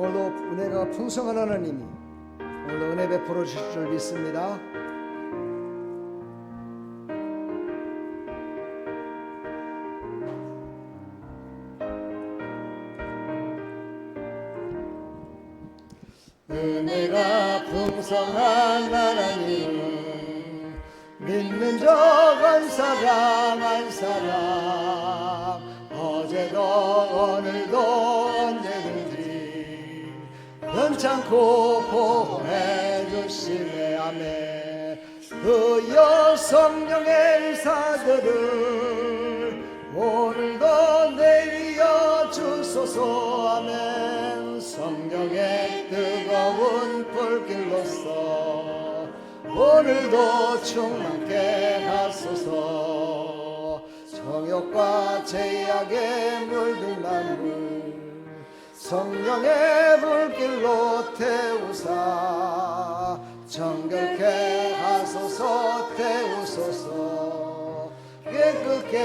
오늘도 은혜가 풍성한 하나님이 오늘도 은혜 베풀어 주실 줄 믿습니다. 은혜가 풍성한 하나님, 믿는 적 한 사람 한 사람, 어제도 오늘도 언제든지 변찮고 보호해 주시네. 아멘. 그여 성령의 의사들을 오늘도 내려 주소서. 아멘. 성령의 뜨거운 불길로서 오늘도 충만케 하소서. 정욕과 제약에 물든 만물 성령의 불길로 태우사 정결케 하소서. 태우소서. 깨끗게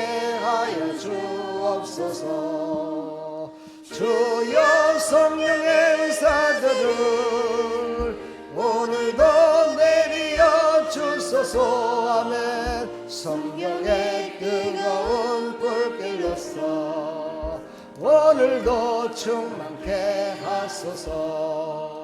하여 주옵소서. 주여 성령의 의사들을 오늘도 내려 주소서. 아멘. 성령의 뜨거운 불길로서 오늘도 충만케 하소서.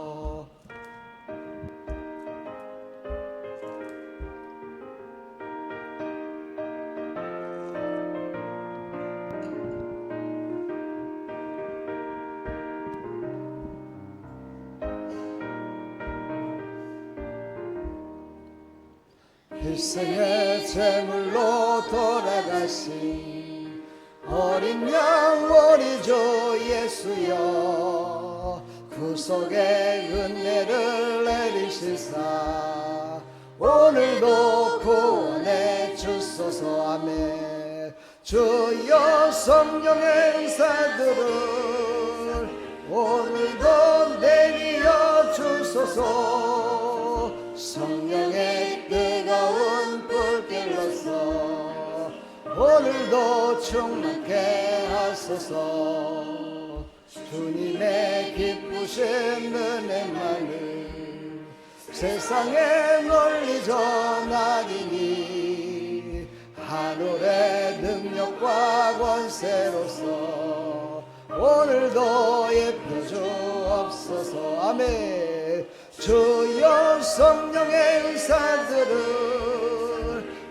일생의 제물로 돌아가신 어린 양 우리 주 예수여, 구속의 은혜를 내리시사 오늘도 구원해 주소서. 아멘. 주여 성령의 은사들을 오늘도 내려 주소서. 성령의 뜨거운 불길로서 오늘도 충만케 하소서. 주님의 기쁘신 은혜만을 세상에 널리 전하리니 하늘의 능력과 권세로서 오늘도 예표 주옵소서. 아멘. 주여 성령의 은사들을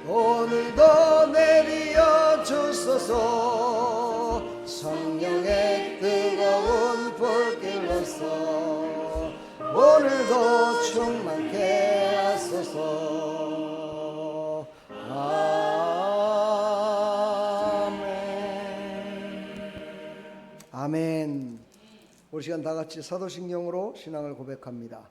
오늘도 내려 주소서. 성령의 뜨거운 불길로서 오늘도 충만케 하소서. 아멘. 아멘. 우리 시간 다 같이 사도신경으로 신앙을 고백합니다.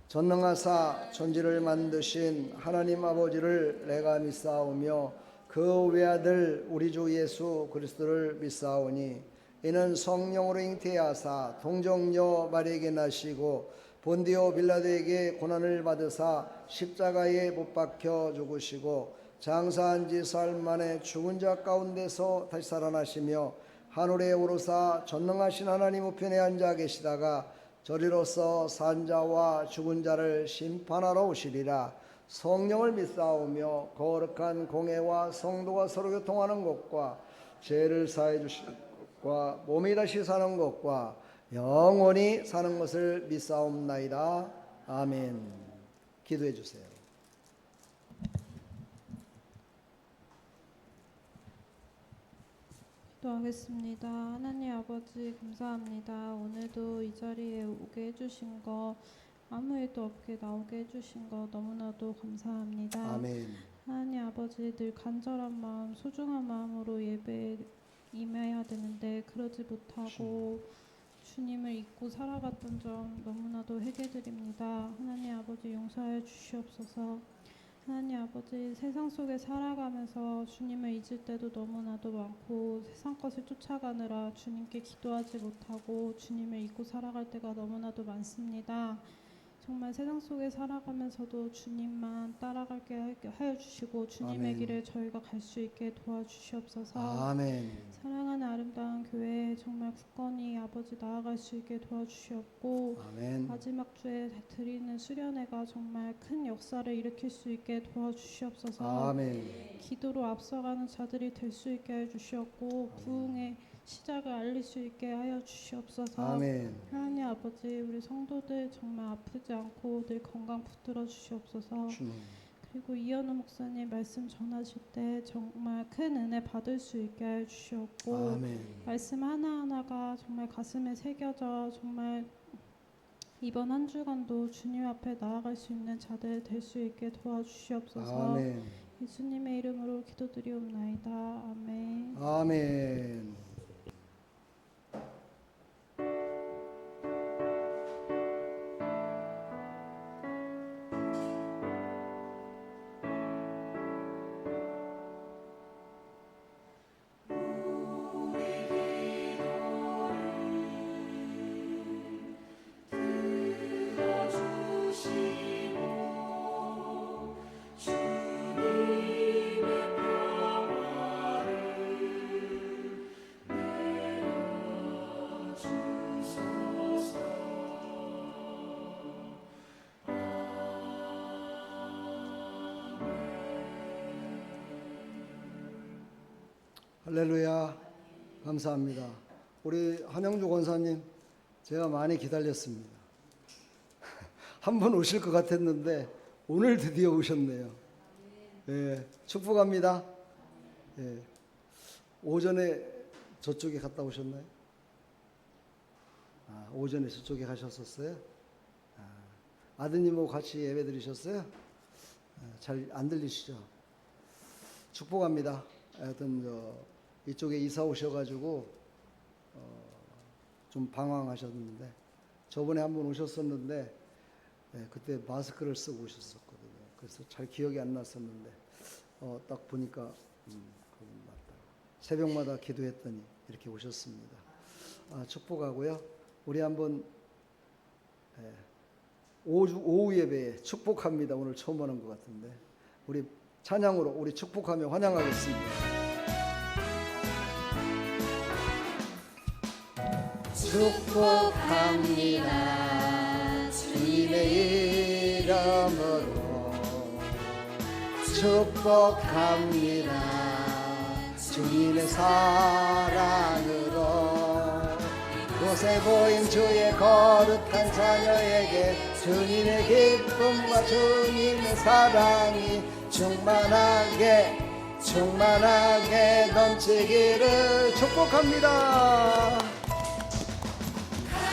전능하사 천지를 만드신 하나님 아버지를 내가 믿사오며 그 외아들 우리 주 예수 그리스도를 믿사오니 이는 성령으로 잉태하사 동정녀 마리에게 나시고 본디오 빌라도에게 고난을 받으사 십자가에 못 박혀 죽으시고 장사한 지 사흘 만에 죽은 자 가운데서 다시 살아나시며 하늘에 오르사 전능하신 하나님 우편에 앉아 계시다가 저리로서 산자와 죽은 자를 심판하러 오시리라. 성령을 믿사오며 거룩한 공회와 성도가 서로 교통하는 것과 죄를 사해 주시는 것과 몸이 다시 사는 것과 영원히 사는 것을 믿사옵나이다. 아멘. 기도해 주세요. 기도하겠습니다. 하나님 아버지 감사합니다. 오늘도 이 자리에 오게 해주신 거, 아무 일도 없게 나오게 해주신 거 너무나도 감사합니다. 아멘. 하나님 아버지, 늘 간절한 마음, 소중한 마음으로 예배에 임해야 되는데 그러지 못하고 주님을 잊고 살아갔던 점 너무나도 회개드립니다. 하나님 아버지 용서하여 주시옵소서. 하나님 아버지, 세상 속에 살아가면서 주님을 잊을 때도 너무나도 많고 세상 것을 쫓아가느라 주님께 기도하지 못하고 주님을 잊고 살아갈 때가 너무나도 많습니다. 정말 세상 속에 살아가면서도 주님만 따라가게 하여 주시고 주님의 아멘. 길을 저희가 갈 수 있게 도와주시옵소서. 아멘. 사랑하는 아름다운 교회 정말 굳건히 아버지 나아갈 수 있게 도와주시옵고 아멘. 마지막 주에 드리는 수련회가 정말 큰 역사를 일으킬 수 있게 도와주시옵소서. 아멘. 기도로 앞서가는 자들이 될 수 있게 하여 주시옵고 부흥의 시작을 알릴 수 있게 하여 주시옵소서. 아멘. 하나님 아버지 우리 성도들 정말 아프지 않고 늘 건강 붙들어 주시옵소서. 주님. 그리고 이현우 목사님 말씀 전하실 때 정말 큰 은혜 받을 수 있게 하여 주시옵고 아멘. 말씀 하나하나가 정말 가슴에 새겨져 정말 이번 한 주간도 주님 앞에 나아갈 수 있는 자들 될 수 있게 도와주시옵소서. 아멘. 예수님의 이름으로 기도드리옵나이다. 아멘. 아멘. 할렐루야. 감사합니다. 우리 한영주 권사님, 제가 많이 기다렸습니다. 한 번 오실 것 같았는데 오늘 드디어 오셨네요. 예, 축복합니다. 예, 오전에 저쪽에 갔다 오셨나요? 오전에 저쪽에 가셨었어요? 아드님하고 같이 예배 드리셨어요? 잘 안 들리시죠? 축복합니다. 하여튼 이쪽에 이사 오셔가지고 좀 방황하셨는데 저번에 한번 오셨었는데 그때 마스크를 쓰고 오셨었거든요. 그래서 잘 기억이 안 났었는데 딱 보니까 그건 맞다. 새벽마다 기도했더니 이렇게 오셨습니다. 축복하고요. 우리 한번 오후 예배에 축복합니다. 오늘 처음 하는 것 같은데 우리 찬양으로 우리 축복하며 환영하겠습니다. 축복합니다. 주님의 이름으로 축복합니다. 주님의 사랑으로 곳에 보인 주의 거룩한 자녀에게 주님의 기쁨과 주님의 사랑이 충만하게 넘치기를 축복합니다.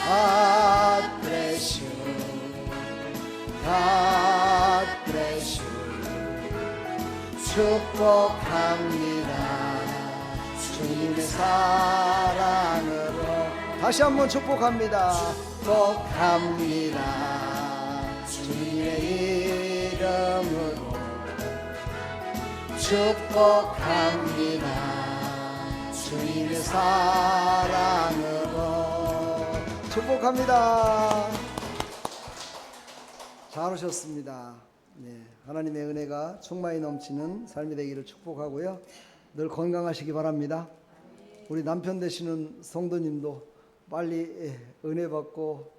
God bless you. God bless you. 축복합니다. 주님의 사랑으로 다시 한번 축복합니다. 축복합니다. 주님의 이름으로 축복합니다. 주님의 사랑으로 축복합니다. 잘 오셨습니다. 네, 하나님의 은혜가 충만히 넘치는 삶이 되기를 축복하고요. 늘 건강하시기 바랍니다. 우리 남편 되시는 성도님도 빨리 은혜 받고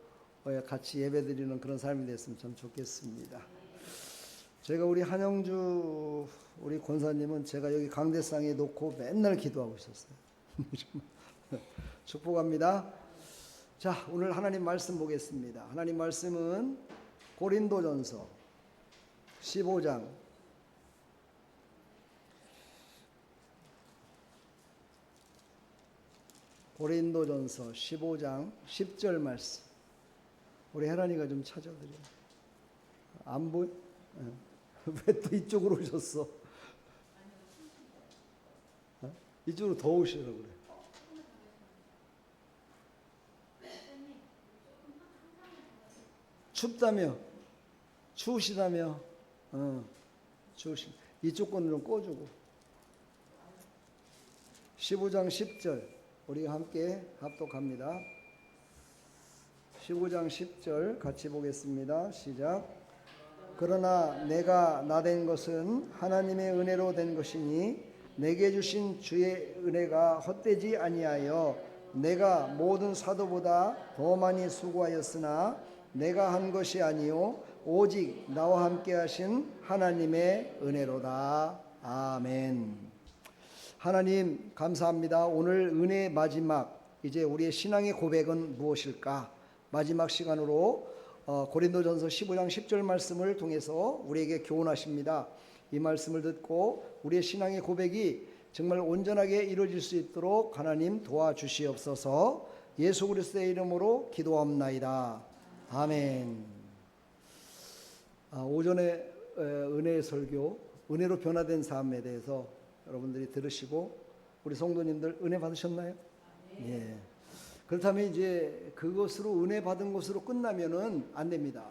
같이 예배드리는 그런 삶이 됐으면 참 좋겠습니다. 제가 우리 한영주 우리 권사님은 제가 여기 강대상에 놓고 맨날 기도하고 있었어요. 축복합니다. 자, 오늘 하나님 말씀 보겠습니다. 하나님 말씀은 고린도전서 15장 10절 말씀. 우리 혜란이가 좀 찾아드려. 안 보여? 왜 또 이쪽으로 오셨어? 이쪽으로 더 오시라고 그래. 춥다며? 추우시다며? 이쪽 거는 좀 꺼주고. 15장 10절 우리가 함께 합독합니다. 15장 10절 같이 보겠습니다. 시작. 그러나 내가 나된 것은 하나님의 은혜로 된 것이니 내게 주신 주의 은혜가 헛되지 아니하여 내가 모든 사도보다 더 많이 수고하였으나 내가 한 것이 아니요 오직 나와 함께 하신 하나님의 은혜로다. 아멘. 하나님 감사합니다. 오늘 은혜의 마지막, 이제 우리의 신앙의 고백은 무엇일까? 마지막 시간으로 고린도전서 15장 10절 말씀을 통해서 우리에게 교훈하십니다. 이 말씀을 듣고 우리의 신앙의 고백이 정말 온전하게 이루어질 수 있도록 하나님 도와주시옵소서. 예수 그리스도의 이름으로 기도합나이다. 아멘. 오전에 은혜의 설교, 은혜로 변화된 삶에 대해서 여러분들이 들으시고 우리 성도님들 은혜 받으셨나요? 예. 그렇다면 이제 그것으로 은혜 받은 것으로 끝나면은 안 됩니다.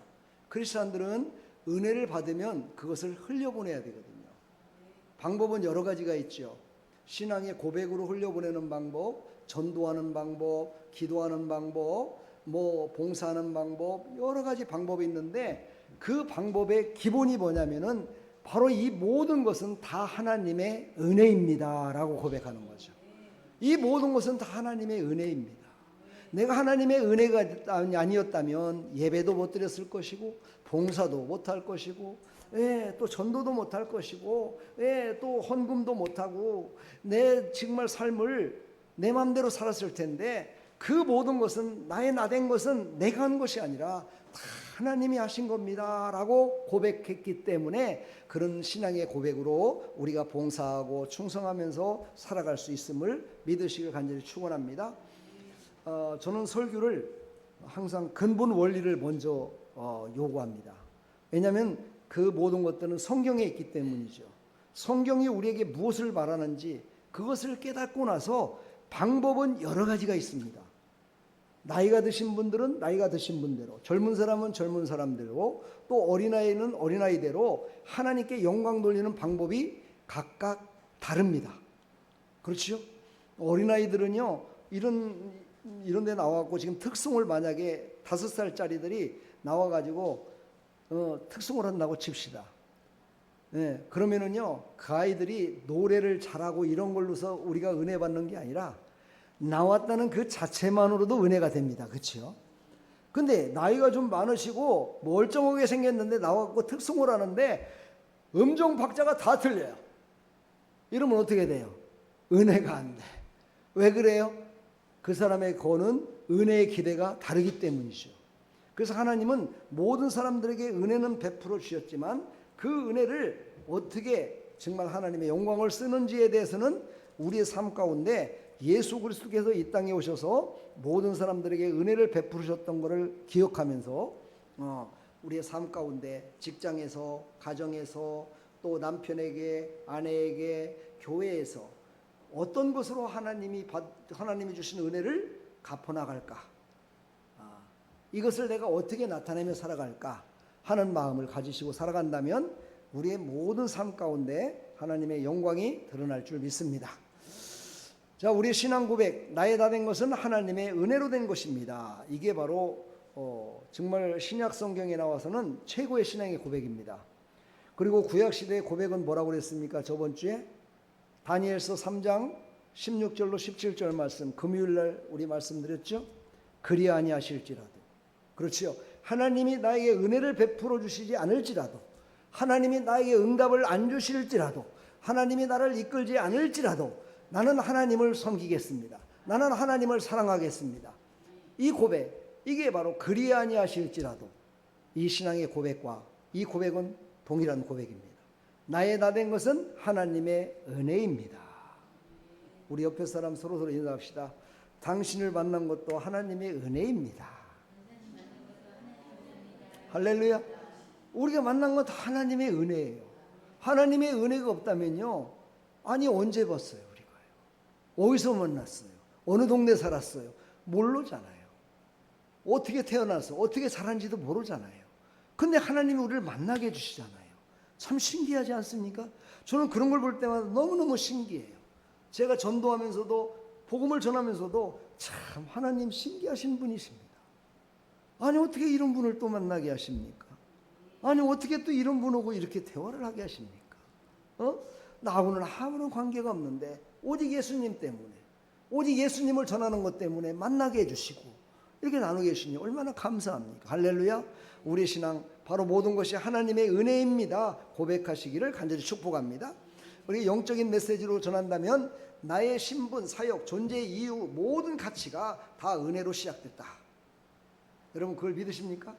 크리스천들은 은혜를 받으면 그것을 흘려보내야 되거든요. 방법은 여러 가지가 있죠. 신앙의 고백으로 흘려보내는 방법, 전도하는 방법, 기도하는 방법, 봉사하는 방법, 여러 가지 방법이 있는데 그 방법의 기본이 뭐냐면은 바로 이 모든 것은 다 하나님의 은혜입니다 라고 고백하는 거죠. 이 모든 것은 다 하나님의 은혜입니다. 내가 하나님의 은혜가 아니었다면 예배도 못 드렸을 것이고 봉사도 못할 것이고 또 전도도 못할 것이고 또 헌금도 못하고 내 정말 삶을 내 마음대로 살았을 텐데 그 모든 것은 나의 나된 것은 내가 한 것이 아니라 다 하나님이 하신 겁니다 라고 고백했기 때문에 그런 신앙의 고백으로 우리가 봉사하고 충성하면서 살아갈 수 있음을 믿으시길 간절히 축원합니다. 저는 설교를 항상 근본 원리를 먼저 요구합니다. 왜냐하면 그 모든 것들은 성경에 있기 때문이죠. 성경이 우리에게 무엇을 말하는지 그것을 깨닫고 나서 방법은 여러 가지가 있습니다. 나이가 드신 분들은 나이가 드신 분대로, 젊은 사람은 젊은 사람대로, 또 어린아이는 어린아이대로 하나님께 영광 돌리는 방법이 각각 다릅니다. 그렇죠? 어린아이들은요 이런 데 나와갖고 지금 특송을 만약에 5살짜리들이 나와가지고 특송을 한다고 칩시다. 그러면은요 그 아이들이 노래를 잘하고 이런 걸로서 우리가 은혜 받는 게 아니라 나왔다는 그 자체만으로도 은혜가 됩니다. 그렇죠? 근데 나이가 좀 많으시고 멀쩡하게 생겼는데 나와갖고 특송을 하는데 음정 박자가 다 틀려요. 이러면 어떻게 돼요? 은혜가 안 돼. 왜 그래요? 그 사람의 거는 은혜의 기대가 다르기 때문이죠. 그래서 하나님은 모든 사람들에게 은혜는 베풀어 주셨지만 그 은혜를 어떻게 정말 하나님의 영광을 쓰는지에 대해서는 우리의 삶 가운데 예수 그리스도께서 이 땅에 오셔서 모든 사람들에게 은혜를 베푸셨던 것을 기억하면서 우리의 삶 가운데 직장에서, 가정에서, 또 남편에게, 아내에게, 교회에서 어떤 것으로 하나님이 주신 은혜를 갚아나갈까? 이것을 내가 어떻게 나타내며 살아갈까? 하는 마음을 가지시고 살아간다면 우리의 모든 삶 가운데 하나님의 영광이 드러날 줄 믿습니다. 자, 우리의 신앙 고백, 나의 다 된 것은 하나님의 은혜로 된 것입니다. 이게 바로 정말 신약 성경에 나와서는 최고의 신앙의 고백입니다. 그리고 구약 시대의 고백은 뭐라고 그랬습니까? 저번 주에 다니엘서 3장 16절로 17절 말씀, 금요일날 우리 말씀드렸죠? 그리 아니하실지라도, 그렇죠? 하나님이 나에게 은혜를 베풀어 주시지 않을지라도, 하나님이 나에게 응답을 안 주실지라도, 하나님이 나를 이끌지 않을지라도 나는 하나님을 섬기겠습니다. 나는 하나님을 사랑하겠습니다. 이 고백, 이게 바로 그리 아니하실지라도, 이 신앙의 고백과 이 고백은 동일한 고백입니다. 나의 다 된 것은 하나님의 은혜입니다. 우리 옆에 사람 서로 인사합시다. 당신을 만난 것도 하나님의 은혜입니다. 할렐루야. 우리가 만난 건 다 하나님의 은혜예요. 하나님의 은혜가 없다면요, 아니 언제 봤어요 우리가요? 어디서 만났어요? 어느 동네 살았어요? 모르잖아요. 어떻게 태어나서 어떻게 자란지도 모르잖아요. 근데 하나님이 우리를 만나게 해주시잖아요. 참 신기하지 않습니까? 저는 그런 걸 볼 때마다 너무너무 신기해요. 제가 전도하면서도 복음을 전하면서도 참 하나님 신기하신 분이십니다. 아니 어떻게 이런 분을 또 만나게 하십니까? 아니 어떻게 또 이런 분하고 이렇게 대화를 하게 하십니까? 나하고는 아무런 관계가 없는데 오직 예수님 때문에, 오직 예수님을 전하는 것 때문에 만나게 해주시고 이렇게 나누게 해주시니 얼마나 감사합니까? 할렐루야. 우리 신앙 바로 모든 것이 하나님의 은혜입니다 고백하시기를 간절히 축복합니다. 우리 영적인 메시지로 전한다면 나의 신분, 사역, 존재 이유 모든 가치가 다 은혜로 시작됐다. 여러분 그걸 믿으십니까?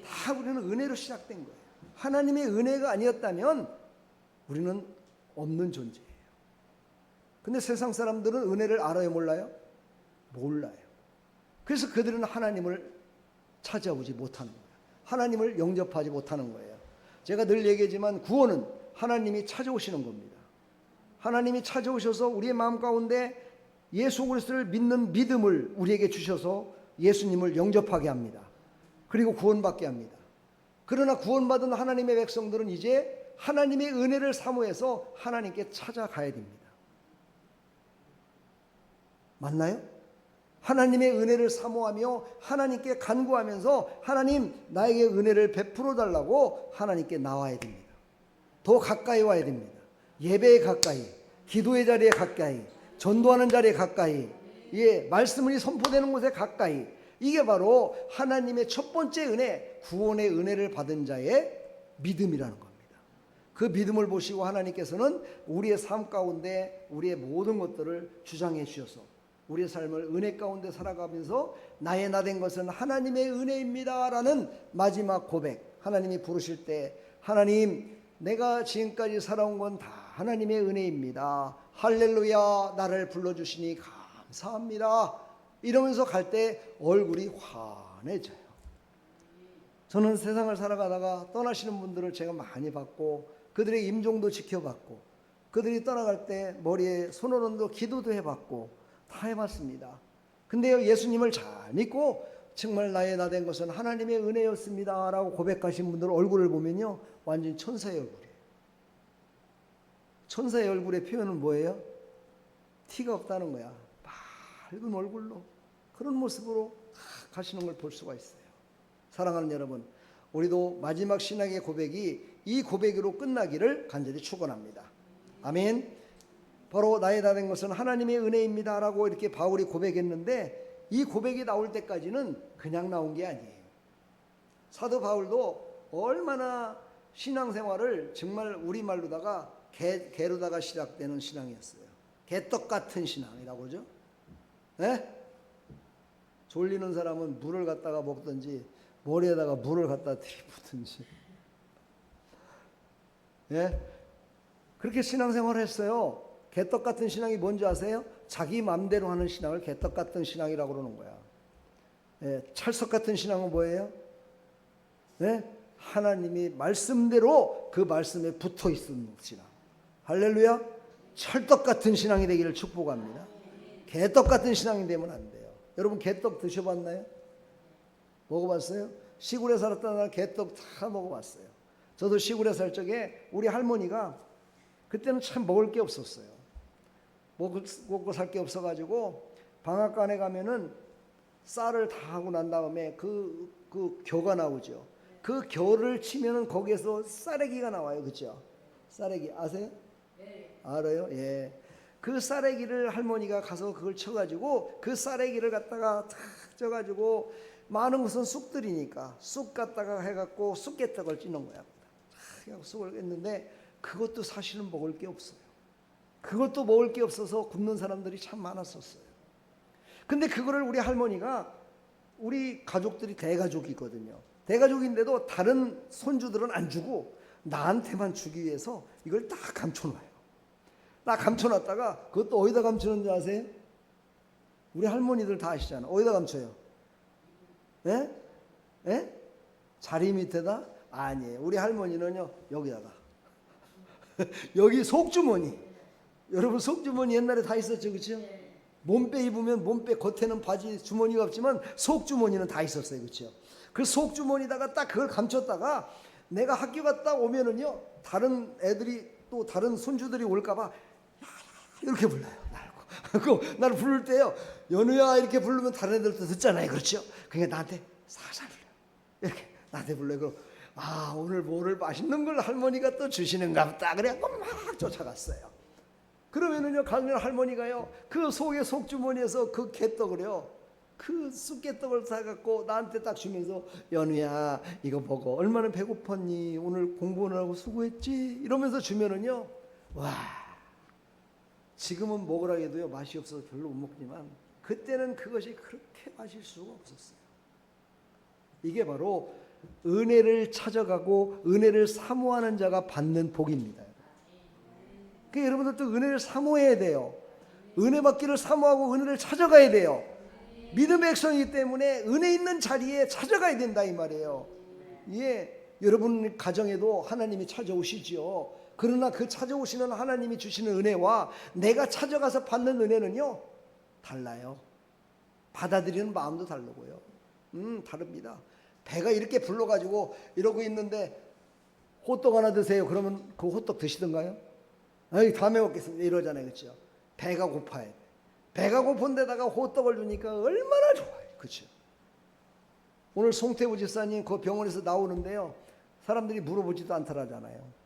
다 우리는 은혜로 시작된 거예요. 하나님의 은혜가 아니었다면 우리는 없는 존재예요. 근데 세상 사람들은 은혜를 알아요, 몰라요? 몰라요. 그래서 그들은 하나님을 찾아오지 못하는 거예요. 하나님을 영접하지 못하는 거예요. 제가 늘 얘기하지만 구원은 하나님이 찾아오시는 겁니다. 하나님이 찾아오셔서 우리의 마음 가운데 예수 그리스도를 믿는 믿음을 우리에게 주셔서 예수님을 영접하게 합니다. 그리고 구원받게 합니다. 그러나 구원받은 하나님의 백성들은 이제 하나님의 은혜를 사모해서 하나님께 찾아가야 됩니다. 맞나요? 하나님의 은혜를 사모하며 하나님께 간구하면서 하나님 나에게 은혜를 베풀어 달라고 하나님께 나와야 됩니다. 더 가까이 와야 됩니다. 예배에 가까이, 기도의 자리에 가까이, 전도하는 자리에 가까이, 말씀이 선포되는 곳에 가까이. 이게 바로 하나님의 첫 번째 은혜, 구원의 은혜를 받은 자의 믿음이라는 겁니다. 그 믿음을 보시고 하나님께서는 우리의 삶 가운데 우리의 모든 것들을 주장해 주셔서 우리의 삶을 은혜 가운데 살아가면서 나의 나 된 것은 하나님의 은혜입니다 라는 마지막 고백, 하나님이 부르실 때 하나님 내가 지금까지 살아온 건 다 하나님의 은혜입니다. 할렐루야 나를 불러주시니 감사합니다. 이러면서 갈 때 얼굴이 환해져요. 저는 세상을 살아가다가 떠나시는 분들을 제가 많이 봤고 그들의 임종도 지켜봤고 그들이 떠나갈 때 머리에 손오른도 기도도 해봤고 다 해봤습니다. 근데요 예수님을 잘 믿고 정말 나의 나 된 것은 하나님의 은혜였습니다 라고 고백하신 분들 얼굴을 보면요 완전 천사의 얼굴이에요. 천사의 얼굴의 표현은 뭐예요? 티가 없다는 거야. 밝은 얼굴로 그런 모습으로 가시는 걸 볼 수가 있어요. 사랑하는 여러분, 우리도 마지막 신앙의 고백이 이 고백으로 끝나기를 간절히 축원합니다. 아멘. 바로 나의 다 된 것은 하나님의 은혜입니다 라고 이렇게 바울이 고백했는데 이 고백이 나올 때까지는 그냥 나온 게 아니에요. 사도 바울도 얼마나 신앙생활을 정말 우리말로다가 개로다가 시작되는 신앙이었어요. 개떡 같은 신앙이라고 그러죠. 네? 졸리는 사람은 물을 갖다가 먹든지 머리에다가 물을 갖다 들이붓든지 예? 그렇게 신앙생활을 했어요. 개떡 같은 신앙이 뭔지 아세요? 자기 마음대로 하는 신앙을 개떡 같은 신앙이라고 그러는 거야. 예, 찰석 같은 신앙은 뭐예요? 예? 하나님이 말씀대로 그 말씀에 붙어 있는 신앙. 할렐루야. 찰떡 같은 신앙이 되기를 축복합니다. 개떡 같은 신앙이 되면 안 돼요. 여러분 개떡 드셔봤나요? 먹어봤어요? 시골에 살았던 날 개떡 다 먹어봤어요. 저도 시골에 살 적에 우리 할머니가 그때는 참 먹을 게 없었어요. 먹고 살 게 없어가지고 방앗간에 가면은 쌀을 다 하고 난 다음에 그 겨가 나오죠. 그 겨를 치면은 거기에서 쌀래기가 나와요. 그렇죠? 쌀래기 아세요? 네. 알아요? 예. 그 쌀래기를 할머니가 가서 그걸 쳐가지고 그 쌀래기를 갖다가 탁 쪄가지고 많은 것은 쑥들이니까 쑥 갖다가 해갖고 쑥개떡을 찌는 거야. 탁 쑥을 했는데 그것도 사실은 먹을 게 없어요. 그것도 먹을 게 없어서 굶는 사람들이 참 많았었어요. 근데 그거를 우리 할머니가 우리 가족들이 대가족이거든요. 대가족인데도 다른 손주들은 안 주고 나한테만 주기 위해서 이걸 딱 감춰놔요. 딱 감춰놨다가 그것도 어디다 감추는 줄 아세요? 우리 할머니들 다 아시잖아. 어디다 감춰요? 예? 예? 자리 밑에다? 아니에요. 우리 할머니는요 여기다가 여기 속주머니. 여러분 속주머니 옛날에 다 있었죠, 그렇죠? 몸빼 입으면 몸빼 겉에는 바지 주머니가 없지만 속주머니는 다 있었어요, 그렇죠? 그 속주머니다가 딱 그걸 감췄다가 내가 학교 갔다 오면은요 다른 애들이 또 다른 손주들이 올까봐 이렇게 불러요. 나를 부를 때요 연우야 이렇게 부르면 다른 애들도 듣잖아요, 그렇죠? 그러니까 나한테 살살 불러요. 이렇게 나한테 불러요. 그럼 오늘 뭐를 맛있는 걸 할머니가 또 주시는가 보다. 그래갖고 막 쫓아갔어요. 그러면은요, 가면 할머니가요, 그 속에 속주머니에서 그 개떡을요, 그 쑥개떡을 사갖고 나한테 딱 주면서, 연우야 이거 먹어. 얼마나 배고팠니? 오늘 공부하느라고 수고했지? 이러면서 주면은요, 와, 지금은 먹으라 해도요 맛이 없어서 별로 못 먹지만 그때는 그것이 그렇게 마실 수가 없었어요. 이게 바로 은혜를 찾아가고 은혜를 사모하는 자가 받는 복입니다. 그러니까 여러분들도 은혜를 사모해야 돼요. 은혜 받기를 사모하고 은혜를 찾아가야 돼요. 믿음의 백성이기 때문에 은혜 있는 자리에 찾아가야 된다 이 말이에요. 예, 여러분 가정에도 하나님이 찾아오시지요. 그러나 그 찾아오시는 하나님이 주시는 은혜와 내가 찾아가서 받는 은혜는요 달라요. 받아들이는 마음도 다르고요. 다릅니다. 배가 이렇게 불러가지고 이러고 있는데 호떡 하나 드세요. 그러면 그 호떡 드시던가요? 다음에 먹겠습니다. 이러잖아요. 그렇죠? 배가 고파야 돼. 배가 고픈 데다가 호떡을 주니까 얼마나 좋아요. 그렇죠? 오늘 송태우 집사님 그 병원에서 나오는데요. 사람들이 물어보지도 않더라잖아요.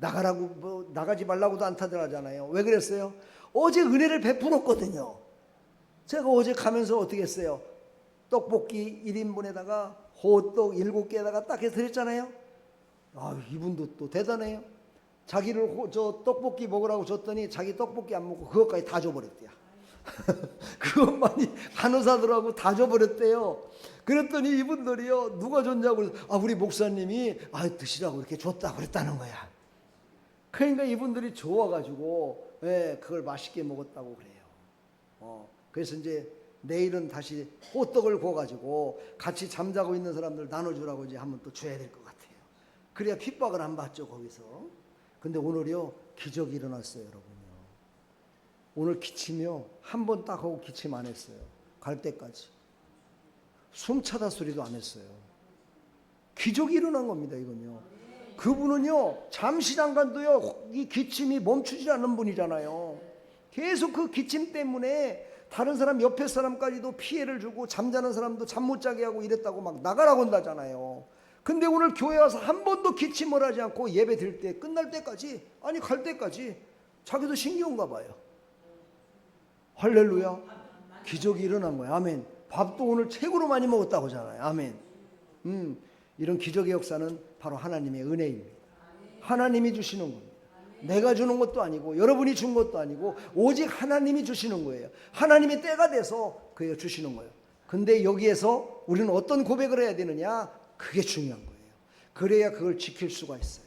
나가라고 나가지 말라고도 않다더라잖아요. 왜 그랬어요? 어제 은혜를 베풀었거든요. 제가 어제 가면서 어떻게 했어요? 떡볶이 1인분에다가 호떡 7개에다가 딱 해서 드렸잖아요. 이분도 또 대단해요. 자기를 저 떡볶이 먹으라고 줬더니 자기 떡볶이 안 먹고 그것까지 다 줘버렸대요. 그것만이 간호사들하고 다 줘버렸대요. 그랬더니 이분들이요, 누가 줬냐고 우리 목사님이 드시라고 이렇게 줬다고 그랬다는 거야. 그러니까 이분들이 좋아가지고 그걸 맛있게 먹었다고 그래요. 그래서 이제 내일은 다시 호떡을 구워가지고 같이 잠자고 있는 사람들 나눠주라고 이제 한번 또 줘야 될 것 같아요. 그래야 핍박을 안 받죠 거기서. 근데 오늘요 기적이 일어났어요 여러분요. 오늘 기침이요 한 번 딱 하고 기침 안 했어요. 갈 때까지 숨 차다 소리도 안 했어요. 기적이 일어난 겁니다 이건요. 그분은요 잠시 잠깐도요 이 기침이 멈추지 않는 분이잖아요. 계속 그 기침 때문에 다른 사람 옆에 사람까지도 피해를 주고 잠자는 사람도 잠 못 자게 하고 이랬다고 막 나가라고 한다잖아요. 근데 오늘 교회 와서 한 번도 기침을 하지 않고 예배 드릴 때 끝날 때까지, 아니 갈 때까지 자기도 신기한가 봐요. 할렐루야. 기적이 일어난 거예요. 아멘. 밥도 오늘 최고로 많이 먹었다고 하잖아요. 아멘. 이런 기적의 역사는 바로 하나님의 은혜입니다. 하나님이 주시는 겁니다. 내가 주는 것도 아니고 여러분이 준 것도 아니고 오직 하나님이 주시는 거예요. 하나님의 때가 돼서 그에 주시는 거예요. 근데 여기에서 우리는 어떤 고백을 해야 되느냐? 그게 중요한 거예요. 그래야 그걸 지킬 수가 있어요.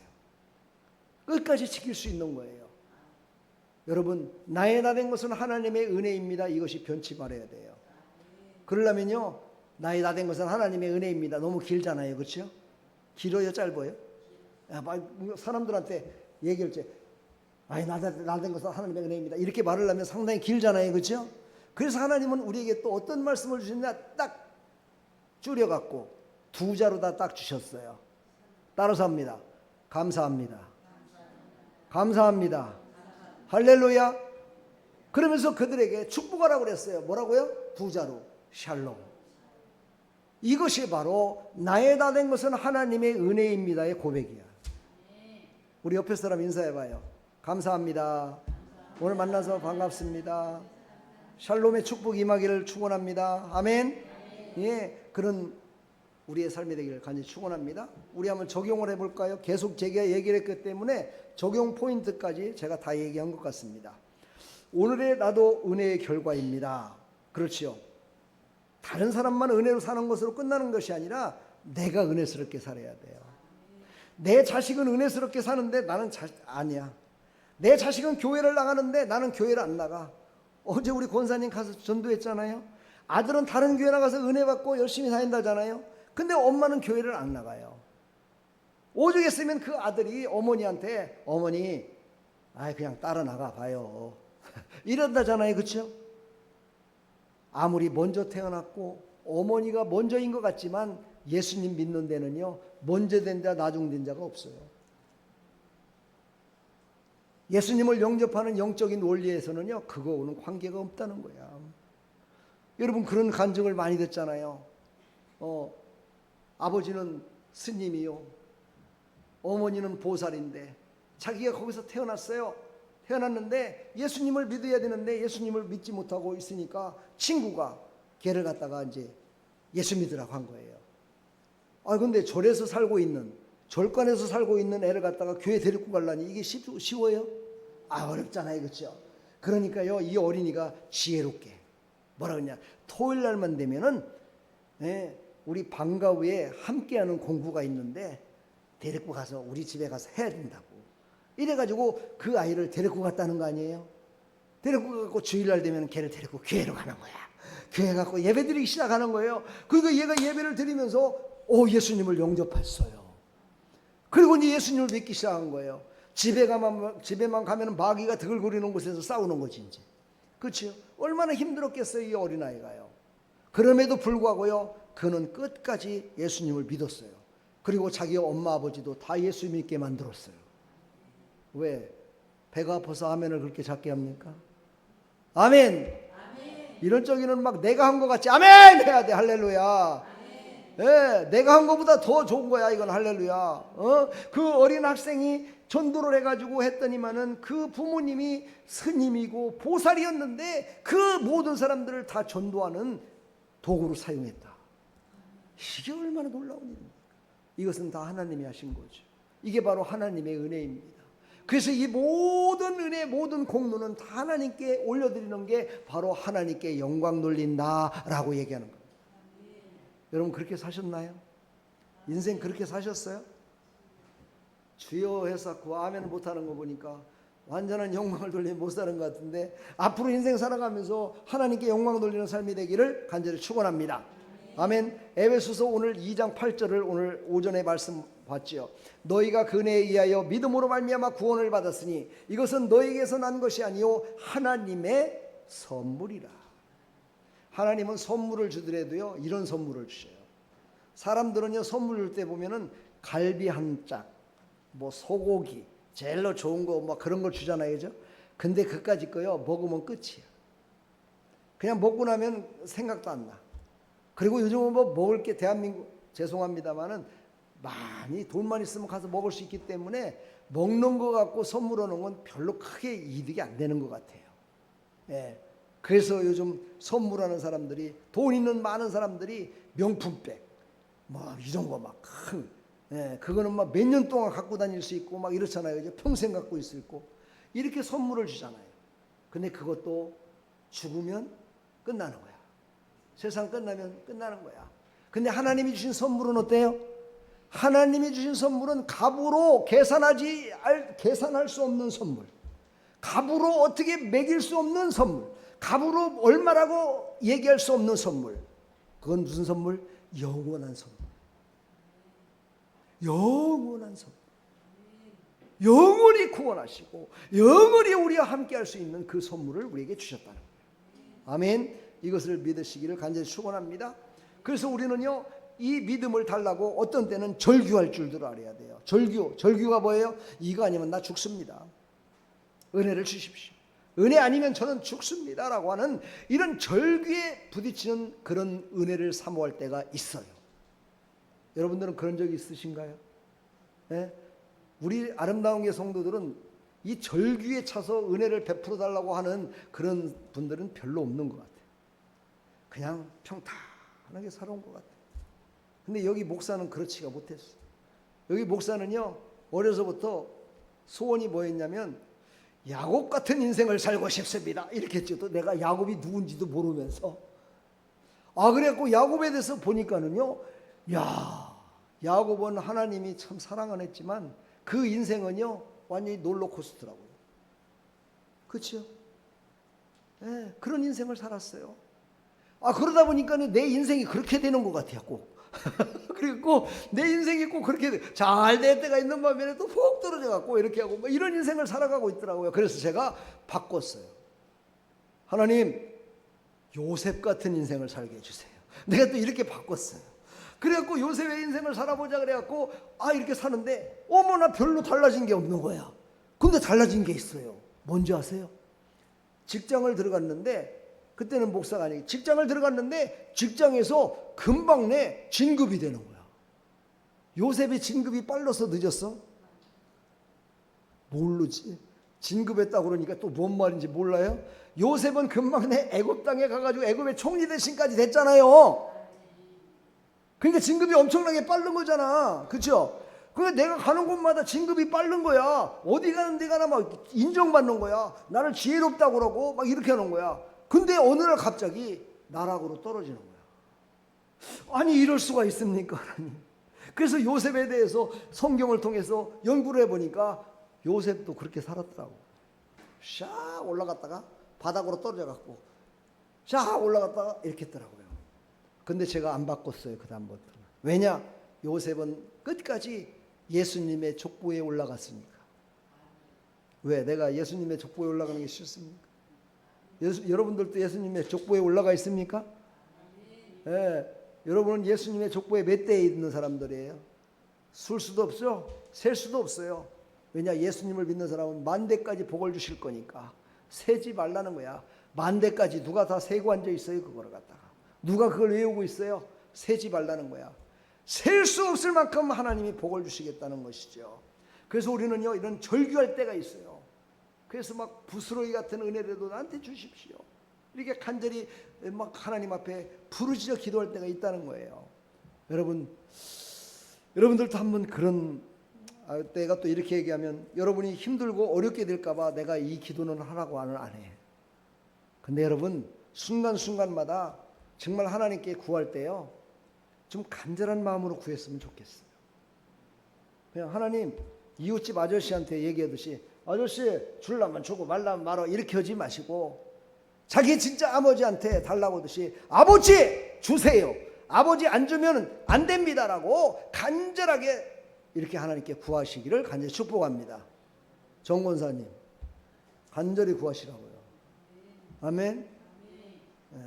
끝까지 지킬 수 있는 거예요. 여러분, 나의 나 된 것은 하나님의 은혜입니다. 이것이 변치 말아야 돼요. 그러려면요, 나의 나 된 것은 하나님의 은혜입니다. 너무 길잖아요. 그렇죠? 길어요? 짧아요? 사람들한테 얘기할 때 나 된 것은 하나님의 은혜입니다. 이렇게 말을 하면 상당히 길잖아요. 그렇죠? 그래서 하나님은 우리에게 또 어떤 말씀을 주시느냐 딱 줄여갖고 2자로 다 딱 주셨어요. 따라서 합니다. 감사합니다. 감사합니다. 할렐루야. 그러면서 그들에게 축복하라고 그랬어요. 뭐라고요? 2자로 샬롬. 이것이 바로 나의 다 된 것은 하나님의 은혜입니다의 고백이야. 우리 옆에 사람 인사해봐요. 감사합니다. 오늘 만나서 반갑습니다. 샬롬의 축복 임하기를 축원합니다. 아멘. 예, 그런 우리의 삶이 되기를 간절히 축원합니다. 우리 한번 적용을 해볼까요? 계속 제가 얘기를 했기 때문에 적용 포인트까지 제가 다 얘기한 것 같습니다. 오늘의 나도 은혜의 결과입니다. 그렇지요. 다른 사람만 은혜로 사는 것으로 끝나는 것이 아니라 내가 은혜스럽게 살아야 돼요. 내 자식은 은혜스럽게 사는데 나는 아니야. 내 자식은 교회를 나가는데 나는 교회를 안 나가. 어제 우리 권사님 가서 전도했잖아요. 아들은 다른 교회 나가서 은혜 받고 열심히 다닌다잖아요. 근데 엄마는 교회를 안 나가요. 오죽했으면 그 아들이 어머니한테 어머니 그냥 따라 나가 봐요. 이런다잖아요. 그렇죠? 아무리 먼저 태어났고 어머니가 먼저인 것 같지만 예수님 믿는 데는요 먼저 된 자 나중 된 자가 없어요. 예수님을 영접하는 영적인 원리에서는요 그거는 관계가 없다는 거야. 여러분 그런 간증을 많이 듣잖아요. 아버지는 스님이요, 어머니는 보살인데 자기가 거기서 태어났어요. 태어났는데 예수님을 믿어야 되는데 예수님을 믿지 못하고 있으니까 친구가 걔를 갖다가 이제 예수 믿으라고 한 거예요. 근데 절에서 살고 있는, 절간에서 살고 있는 애를 갖다가 교회 데리고 가려니 이게 쉬워요? 어렵잖아요, 그렇죠? 그러니까요, 이 어린이가 지혜롭게 뭐라 그러냐, 토요일 날만 되면은 우리 방과 후에 함께하는 공부가 있는데 데리고 가서 우리 집에 가서 해야 된다고. 이래가지고 그 아이를 데리고 갔다는 거 아니에요? 데리고 가고 주일날 되면 걔를 데리고 교회로 가는 거야. 교회 가고 예배 드리기 시작하는 거예요. 그러니까 얘가 예배를 드리면서 예수님을 영접했어요. 그리고 이제 예수님을 믿기 시작한 거예요. 집에만 가면 마귀가 드글거리는 곳에서 싸우는 거지 이제. 그렇죠? 얼마나 힘들었겠어요, 이 어린아이가요. 그럼에도 불구하고요, 그는 끝까지 예수님을 믿었어요. 그리고 자기 엄마 아버지도 다 예수 믿게 만들었어요. 왜? 배가 아파서 아멘을 그렇게 작게 합니까? 아멘. 이런 쪽에는 막 내가 한 것 같지 아멘 해야 돼. 할렐루야. 내가 한 것보다 더 좋은 거야, 이건. 할렐루야. 그 어린 학생이 전도를 해가지고 했더니만은 그 부모님이 스님이고 보살이었는데 그 모든 사람들을 다 전도하는 도구로 사용했다. 이게 얼마나 놀라운 일입니까? 이것은 다 하나님이 하신 거죠. 이게 바로 하나님의 은혜입니다. 그래서 이 모든 은혜, 모든 공로는 다 하나님께 올려드리는 게 바로 하나님께 영광 돌린다라고 얘기하는 거예요. 여러분 그렇게 사셨나요? 인생 그렇게 사셨어요? 주여 해서 그 아멘 못하는 거 보니까 완전한 영광을 돌리면 못 사는 것 같은데, 앞으로 인생 살아가면서 하나님께 영광 돌리는 삶이 되기를 간절히 축원합니다. 아멘. 에베소서 오늘 2장 8절을 오늘 오전에 말씀 봤지요. 너희가 그 은혜에 의하여 믿음으로 말미암아 구원을 받았으니 이것은 너희에게서 난 것이 아니요 하나님의 선물이라. 하나님은 선물을 주더라도요, 이런 선물을 주셔요. 사람들은요, 선물 줄 때 보면은 갈비 한 짝, 뭐 소고기, 제일로 좋은 거 뭐 그런 걸 주잖아요, 그죠? 근데 그까짓 거요 먹으면 끝이야. 그냥 먹고 나면 생각도 안 나. 그리고 요즘은 뭐 먹을 게 대한민국, 죄송합니다만은 많이 돈만 있으면 가서 먹을 수 있기 때문에 먹는 거 갖고 선물하는 건 별로 크게 이득이 안 되는 것 같아요. 그래서 요즘 선물하는 사람들이, 돈 있는 많은 사람들이 명품백, 뭐 이런 거 막 큰, 그거는 막 몇 년 동안 갖고 다닐 수 있고 막 이렇잖아요. 이제 평생 갖고 있을 수 있고 이렇게 선물을 주잖아요. 근데 그것도 죽으면 끝나는 거야. 세상 끝나면 끝나는 거야. 근데 하나님이 주신 선물은 어때요? 하나님이 주신 선물은 값으로 계산할 수 없는 선물, 값으로 어떻게 매길 수 없는 선물, 값으로 얼마라고 얘기할 수 없는 선물. 그건 무슨 선물? 영원한 선물. 영원한 선물. 영원히 구원하시고 영원히 우리와 함께 할 수 있는 그 선물을 우리에게 주셨다는 거예요. 아멘. 이것을 믿으시기를 간절히 축원합니다. 그래서 우리는요, 이 믿음을 달라고 어떤 때는 절규할 줄도 알아야 돼요. 절규가 뭐예요? 이거 아니면 나 죽습니다. 은혜를 주십시오. 은혜 아니면 저는 죽습니다라고 하는 이런 절규에 부딪히는 그런 은혜를 사모할 때가 있어요. 여러분들은 그런 적이 있으신가요? 우리 아름다운 교 성도들은 이 절규에 차서 은혜를 베풀어 달라고 하는 그런 분들은 별로 없는 것 같아요. 그냥 평탄하게 살아온 것 같아요. 근데 여기 목사는 그렇지가 못했어요. 여기 목사는요, 어려서부터 소원이 뭐였냐면 야곱 같은 인생을 살고 싶습니다. 이렇게 했죠. 또 내가 야곱이 누군지도 모르면서. 그래갖고 야곱에 대해서 보니까는요, 야곱은 하나님이 참 사랑 안 했지만 그 인생은요, 완전히 롤러코스터라고요. 그렇죠? 그런 인생을 살았어요. 그러다 보니까 내 인생이 그렇게 되는 것 같아요, 꼭. 그리고 내 인생이 꼭 그렇게 잘 될 때가 있는 반면에 또 푹 떨어져 갖고 이렇게 하고 뭐 이런 인생을 살아가고 있더라고요. 그래서 제가 바꿨어요. 하나님, 요셉 같은 인생을 살게 해주세요. 내가 또 이렇게 바꿨어요. 그래갖고 요셉의 인생을 살아보자 그래갖고 이렇게 사는데 어머나 별로 달라진 게 없는 거야. 근데 달라진 게 있어요. 뭔지 아세요? 직장을 들어갔는데, 그때는 목사가 아니고 직장을 들어갔는데 직장에서 금방 내 진급이 되는 거야. 요셉이 진급이 빨라서 늦었어? 모르지. 진급했다고 그러니까 또 뭔 말인지 몰라요? 요셉은 금방 내 애굽 땅에 가가지고 애굽의 총리 대신까지 됐잖아요. 그러니까 진급이 엄청나게 빠른 거잖아. 그렇죠? 그러니까 내가 가는 곳마다 진급이 빠른 거야. 어디 가는 데 가나 막 인정받는 거야. 나를 지혜롭다고 그러고 막 이렇게 하는 거야. 근데 어느 날 갑자기 나락으로 떨어지는 거야. 아니 이럴 수가 있습니까? 그래서 요셉에 대해서 성경을 통해서 연구를 해보니까 요셉도 그렇게 살았더라고. 샥 올라갔다가 바닥으로 떨어져갖고 샥 올라갔다가 이렇게 했더라고요. 근데 제가 안 바꿨어요. 그 다음부터. 왜냐? 요셉은 끝까지 예수님의 족보에 올라갔으니까. 왜? 내가 예수님의 족보에 올라가는 게 싫습니까? 여러분들도 예수님의 족보에 올라가 있습니까? 예, 여러분은 예수님의 족보에 몇 대에 있는 사람들이에요? 술 수도 없죠? 셀 수도 없어요. 왜냐? 예수님을 믿는 사람은 만대까지 복을 주실 거니까 세지 말라는 거야. 만대까지 누가 다 세고 앉아 있어요? 그거를 갖다가 누가 그걸 외우고 있어요? 세지 말라는 거야. 셀 수 없을 만큼 하나님이 복을 주시겠다는 것이죠. 그래서 우리는요 이런 절규할 때가 있어요. 그래서 막 부스러기 같은 은혜라도 나한테 주십시오. 이렇게 간절히 막 하나님 앞에 부르짖어 기도할 때가 있다는 거예요. 여러분들도 한번 그런 때가 또 이렇게 얘기하면 여러분이 힘들고 어렵게 될까봐 내가 이 기도는 하라고 안 해. 근데 여러분 순간순간마다 정말 하나님께 구할 때요 좀 간절한 마음으로 구했으면 좋겠어요. 그냥 하나님 이웃집 아저씨한테 얘기하듯이 아저씨 줄라면 주고 말라면 말어 이렇게 하지 마시고 자기 진짜 아버지한테 달라고 하듯이 아버지 주세요. 아버지 안 주면 안 됩니다라고 간절하게 이렇게 하나님께 구하시기를 간절히 축복합니다. 정권사님 간절히 구하시라고요. 아멘. 네.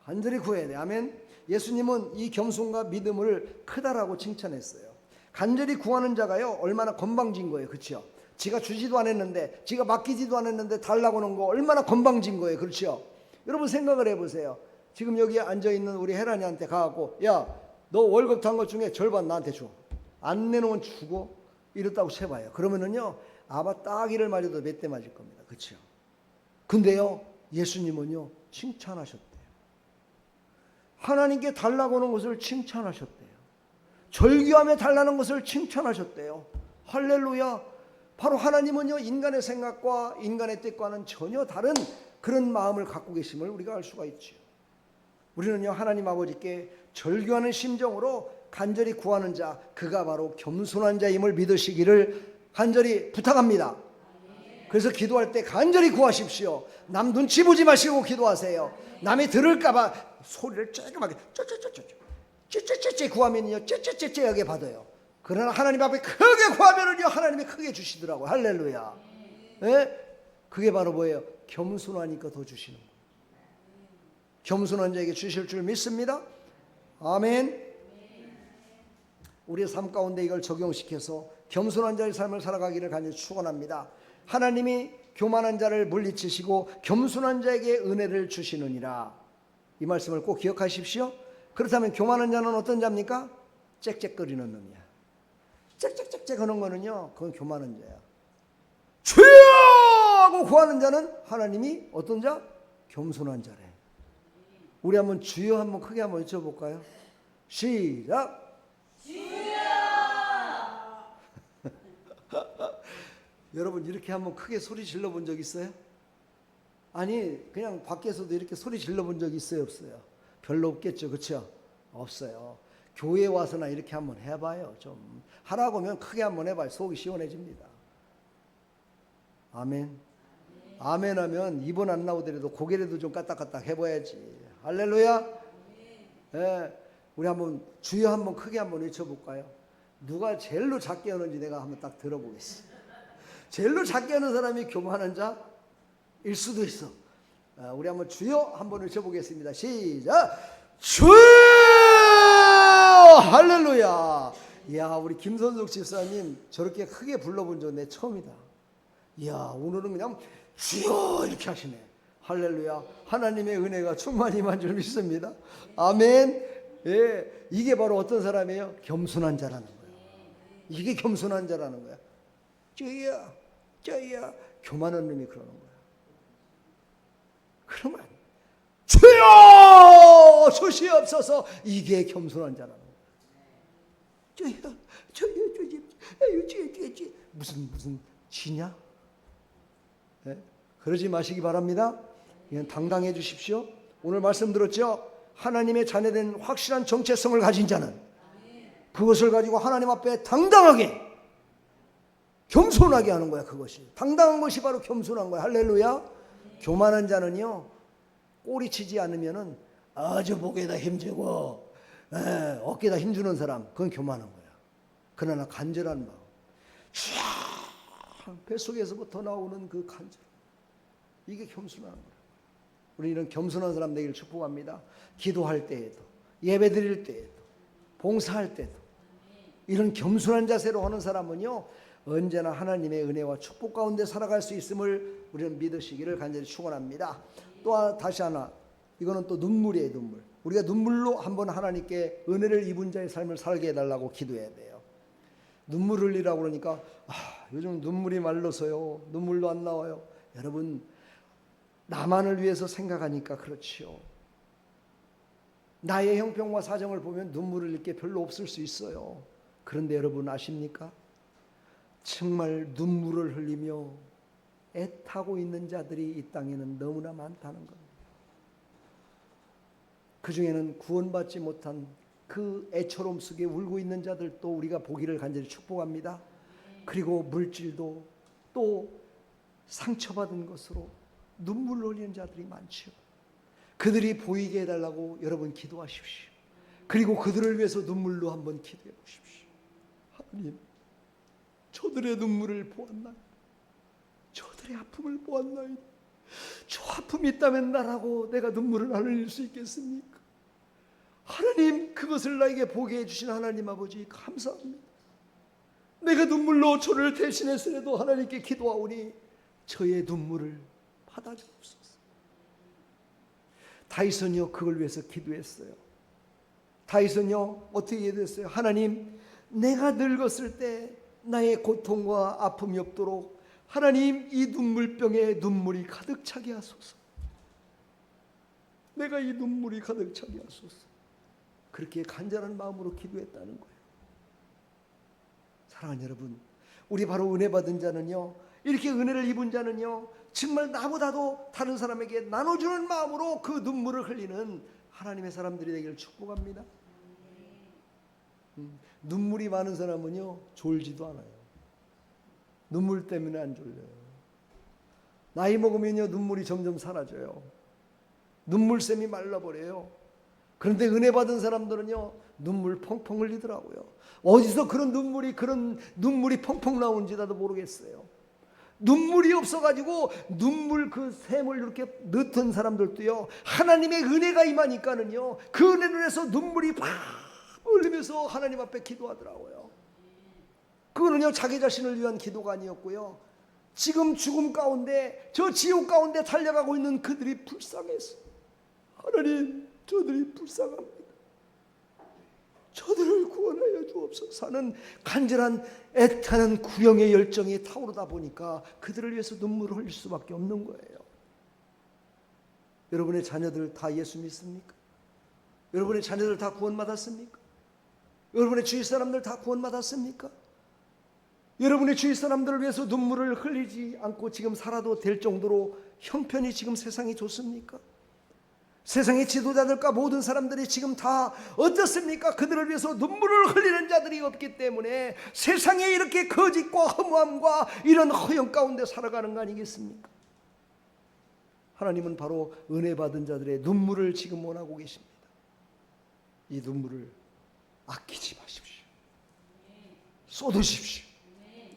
간절히 구해야 돼. 아멘. 예수님은 이 겸손과 믿음을 크다라고 칭찬했어요. 간절히 구하는 자가요 얼마나 건방진 거예요. 그렇죠? 지가 주지도 않았는데 지가 맡기지도 않았는데 달라고 하는 거 얼마나 건방진 거예요. 그렇죠? 여러분 생각을 해보세요. 지금 여기에 앉아있는 우리 혜란이한테 가갖고 야 너 월급 탄 것 중에 절반 나한테 줘. 안 내놓으면 주고 이랬다고 쳐봐요. 그러면은요 아마 따기를 맞아도 몇 대 맞을 겁니다. 그렇죠? 근데요 예수님은요 칭찬하셨대요. 하나님께 달라고 하는 것을 칭찬하셨대요. 절규하며 달라는 것을 칭찬하셨대요. 할렐루야. 바로 하나님은요 인간의 생각과 인간의 뜻과는 전혀 다른 그런 마음을 갖고 계심을 우리가 알 수가 있죠. 우리는요 하나님 아버지께 절규하는 심정으로 간절히 구하는 자, 그가 바로 겸손한 자임을 믿으시기를 간절히 부탁합니다. 그래서 기도할 때 간절히 구하십시오. 남 눈치 보지 마시고 기도하세요. 남이 들을까봐 소리를 조그맣게 쩌쩌쩌쩌 구하면요 쩌쩌쩌쩌하게 받아요. 그러나 하나님 앞에 크게 구하면은요 하나님이 크게 주시더라고요. 할렐루야. 네? 그게 바로 뭐예요? 겸손하니까 더 주시는 거예요. 겸손한 자에게 주실 줄 믿습니다. 아멘. 우리의 삶 가운데 이걸 적용시켜서 겸손한 자의 삶을 살아가기를 간절히 축원합니다. 하나님이 교만한 자를 물리치시고 겸손한 자에게 은혜를 주시느니라. 이 말씀을 꼭 기억하십시오. 그렇다면 교만한 자는 어떤 자입니까? 짹짹거리는 놈이야. 짹짹짹짹 하는 거는요 그건 교만한 자야. 주여 하고 구하는 자는 하나님이 어떤 자? 겸손한 자래. 우리 한번 주여 한번 크게 한번 외쳐볼까요? 시작. 여러분 이렇게 한번 크게 소리 질러 본 적 있어요? 아니 그냥 밖에서도 이렇게 소리 질러 본 적 있어요? 없어요? 별로 없겠죠. 그렇죠? 없어요. 교회 와서나 이렇게 한번 해봐요. 좀 하라고 하면 크게 한번 해봐요. 속이 시원해집니다. 아멘. 아멘 하면 입은 안 나오더라도 고개라도 좀 까딱까딱 해봐야지. 할렐루야. 네. 우리 한번 주여 한번 크게 한번 외쳐볼까요? 누가 제일로 작게 하는지 내가 한번 딱 들어보겠습니다. 제일로 작게 하는 사람이 교만한 자일 수도 있어. 우리 한번 주여 한번 외쳐보겠습니다. 시작. 주여. 할렐루야. 이야 우리 김선숙 집사님 저렇게 크게 불러본 적 내 처음이다. 이야 오늘은 그냥 주여 이렇게 하시네. 할렐루야. 하나님의 은혜가 충만히 임한 줄 믿습니다. 아멘. 예, 이게 바로 어떤 사람이에요? 겸손한 자라는 거예요. 이게 겸손한 자라는 거야. 저야 교만한 놈이 그러는 거야. 그러면 주여 주시옵소서, 이게 겸손한 자라는 거야. 무슨 지냐? 네? 그러지 마시기 바랍니다. 그냥 당당해 주십시오. 오늘 말씀 들었죠? 하나님의 자녀된 확실한 정체성을 가진 자는 그것을 가지고 하나님 앞에 당당하게 겸손하게 하는 거야. 그것이 당당한 것이 바로 겸손한 거야. 할렐루야. 교만한 자는요, 꼬리치지 않으면은 아주 목에다 힘주고 어깨에다 힘주는 사람, 그건 교만한 거야. 그러나 간절한 마음, 뱃속에서부터 나오는 그 간절, 이게 겸손한 거야. 우리 이런 겸손한 사람 되기를 축복합니다. 기도할 때에도, 예배 드릴 때에도, 봉사할 때도 이런 겸손한 자세로 하는 사람은요, 언제나 하나님의 은혜와 축복 가운데 살아갈 수 있음을 우리는 믿으시기를 간절히 축원합니다. 또 다시 하나, 이거는 또 눈물이에요. 눈물. 우리가 눈물로 한번 하나님께 은혜를 입은 자의 삶을 살게 해달라고 기도해야 돼요. 눈물 흘리라고 그러니까 요즘 눈물이 말라서요, 눈물도 안 나와요. 여러분, 나만을 위해서 생각하니까 그렇지요. 나의 형편과 사정을 보면 눈물 흘릴 게 별로 없을 수 있어요. 그런데 여러분 아십니까? 정말 눈물을 흘리며 애타고 있는 자들이 이 땅에는 너무나 많다는 겁니다. 그 중에는 구원받지 못한 그 애처로움 속에 울고 있는 자들도 우리가 보기를 간절히 축복합니다. 그리고 물질도 또 상처받은 것으로 눈물을 흘리는 자들이 많죠. 그들이 보이게 해달라고 여러분 기도하십시오. 그리고 그들을 위해서 눈물로 한번 기도해 보십시오. 하나님, 저들의 눈물을 보았나요? 저들의 아픔을 보았나요? 저 아픔이 있다면 나라고 내가 눈물을 안 흘릴 수 있겠습니까? 하나님, 그것을 나에게 보게 해주신 하나님 아버지 감사합니다. 내가 눈물로 저를 대신해서라도 하나님께 기도하오니 저의 눈물을 받아주옵소서. 다윗은요, 그걸 위해서 기도했어요. 다윗은요, 어떻게 기도했어요? 하나님, 내가 늙었을 때 나의 고통과 아픔이 없도록 하나님, 이 눈물병에 눈물이 가득 차게 하소서. 내가 이 눈물이 가득 차게 하소서. 그렇게 간절한 마음으로 기도했다는 거예요. 사랑하는 여러분, 우리 바로 은혜 받은 자는요, 이렇게 은혜를 입은 자는요, 정말 나보다도 다른 사람에게 나눠주는 마음으로 그 눈물을 흘리는 하나님의 사람들이 되기를 축복합니다. 눈물이 많은 사람은요, 졸지도 않아요. 눈물 때문에 안 졸려요. 나이 먹으면요, 눈물이 점점 사라져요. 눈물샘이 말라버려요. 그런데 은혜 받은 사람들은요, 눈물 펑펑 흘리더라고요. 어디서 그런 눈물이 펑펑 나오는지 나도 모르겠어요. 눈물이 없어가지고 눈물 그 샘을 이렇게 넣던 사람들도요, 하나님의 은혜가 임하니까는요, 그 은혜로 해서 눈물이 팍 흘리면서 하나님 앞에 기도하더라고요. 그거는요, 자기 자신을 위한 기도가 아니었고요, 지금 죽음 가운데, 저 지옥 가운데 달려가고 있는 그들이 불쌍해서, 하나님, 저들이 불쌍합니다. 저들을 구원하여 주옵소서 하는 간절한 애타는 구령의 열정이 타오르다 보니까 그들을 위해서 눈물을 흘릴 수밖에 없는 거예요. 여러분의 자녀들 다 예수 믿습니까? 여러분의 자녀들 다 구원받았습니까? 여러분의 주위 사람들 다 구원받았습니까? 여러분의 주위 사람들을 위해서 눈물을 흘리지 않고 지금 살아도 될 정도로 형편이 지금 세상이 좋습니까? 세상의 지도자들과 모든 사람들이 지금 다 어떻습니까? 그들을 위해서 눈물을 흘리는 자들이 없기 때문에 세상에 이렇게 거짓과 허무함과 이런 허영 가운데 살아가는 거 아니겠습니까? 하나님은 바로 은혜 받은 자들의 눈물을 지금 원하고 계십니다. 이 눈물을 아끼지 마십시오. 쏟으십시오.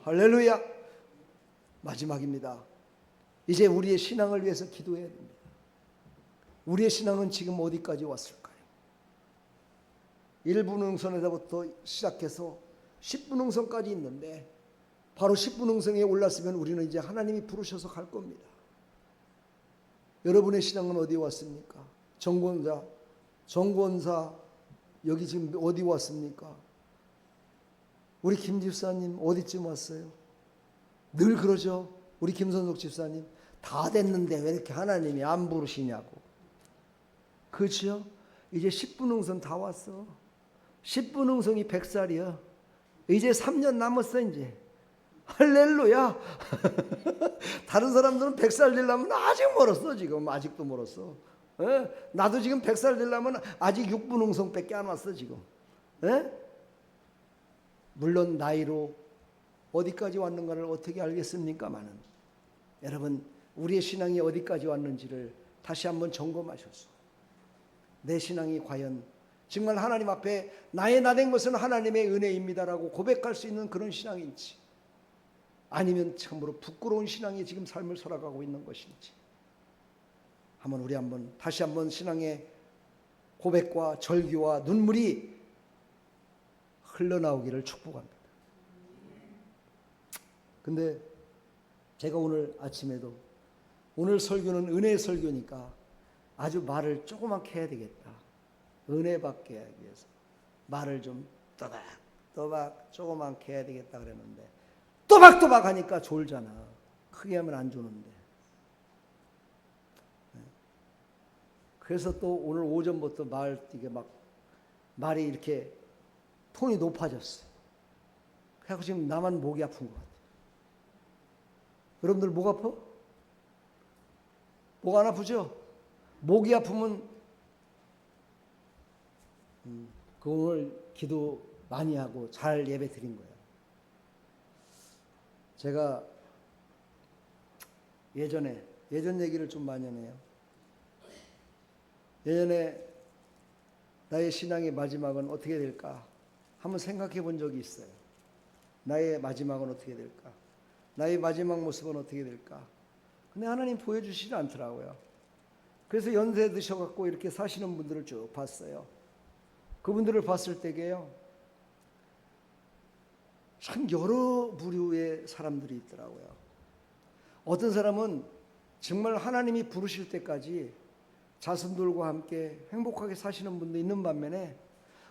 할렐루야. 마지막입니다. 이제 우리의 신앙을 위해서 기도해야 됩니다. 우리의 신앙은 지금 어디까지 왔을까요? 1분 응선에서부터 시작해서 10분 응선까지 있는데, 바로 10분 응선에 올랐으면 우리는 이제 하나님이 부르셔서 갈 겁니다. 여러분의 신앙은 어디에 왔습니까? 정권사 여기 지금 어디 왔습니까? 우리 김 집사님 어디쯤 왔어요? 늘 그러죠. 우리 김선석 집사님 다 됐는데 왜 이렇게 하나님이 안 부르시냐고. 그렇죠? 이제 10분 응성 다 왔어. 10분 응성이 100살이야. 이제 3년 남았어 이제. 할렐루야. 다른 사람들은 100살 되려면 아직 멀었어. 지금 아직도 멀었어. 에? 나도 지금 100살 되려면 아직 6분 응성밖에 안 왔어 지금. 에? 물론 나이로 어디까지 왔는가를 어떻게 알겠습니까마는 여러분 우리의 신앙이 어디까지 왔는지를 다시 한번 점검하셔서 내 신앙이 과연 정말 하나님 앞에 나의 나된 것은 하나님의 은혜입니다라고 고백할 수 있는 그런 신앙인지 아니면 참으로 부끄러운 신앙이 지금 삶을 살아가고 있는 것인지 우리 한번 다시 한번 신앙의 고백과 절규와 눈물이 흘러나오기를 축복합니다. 근데 제가 오늘 아침에도 오늘 설교는 은혜의 설교니까 아주 말을 조그맣게 해야 되겠다. 은혜 받게 하기 위해서 말을 좀 또박또박 조그맣게 해야 되겠다 그랬는데 또박또박 하니까 졸잖아. 크게 하면 안 조는데. 그래서 또 오늘 오전부터 이게 막 말이 이렇게 톤이 높아졌어. 그래서 지금 나만 목이 아픈 것 같아. 여러분들 목 아파? 목 안 아프죠? 목이 아프면 그 오늘 기도 많이 하고 잘 예배 드린 거예요. 제가 예전 얘기를 좀 많이 하네요. 예전에 나의 신앙의 마지막은 어떻게 될까? 한번 생각해 본 적이 있어요. 나의 마지막은 어떻게 될까? 나의 마지막 모습은 어떻게 될까? 근데 하나님 보여주시지 않더라고요. 그래서 연세 드셔갖고 이렇게 사시는 분들을 쭉 봤어요. 그분들을 봤을 때게요. 참 여러 부류의 사람들이 있더라고요. 어떤 사람은 정말 하나님이 부르실 때까지 자손들과 함께 행복하게 사시는 분도 있는 반면에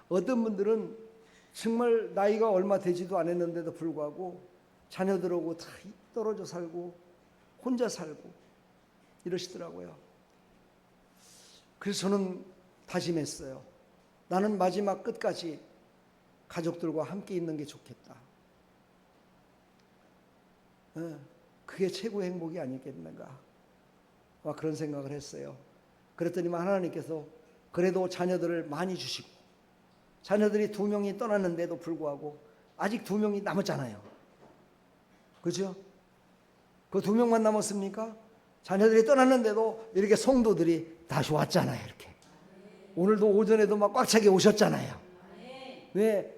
어떤 분들은 정말 나이가 얼마 되지도 않았는데도 불구하고 자녀들하고 다 떨어져 살고 혼자 살고 이러시더라고요. 그래서 저는 다짐했어요. 나는 마지막 끝까지 가족들과 함께 있는 게 좋겠다. 그게 최고의 행복이 아니겠는가. 그런 생각을 했어요. 그랬더니만 하나님께서 그래도 자녀들을 많이 주시고 자녀들이 2명이 떠났는데도 불구하고 아직 2명이 남았잖아요. 그죠? 그 2명만 남았습니까? 자녀들이 떠났는데도 이렇게 성도들이 다시 왔잖아요. 이렇게 오늘도 오전에도 막 꽉 차게 오셨잖아요. 왜?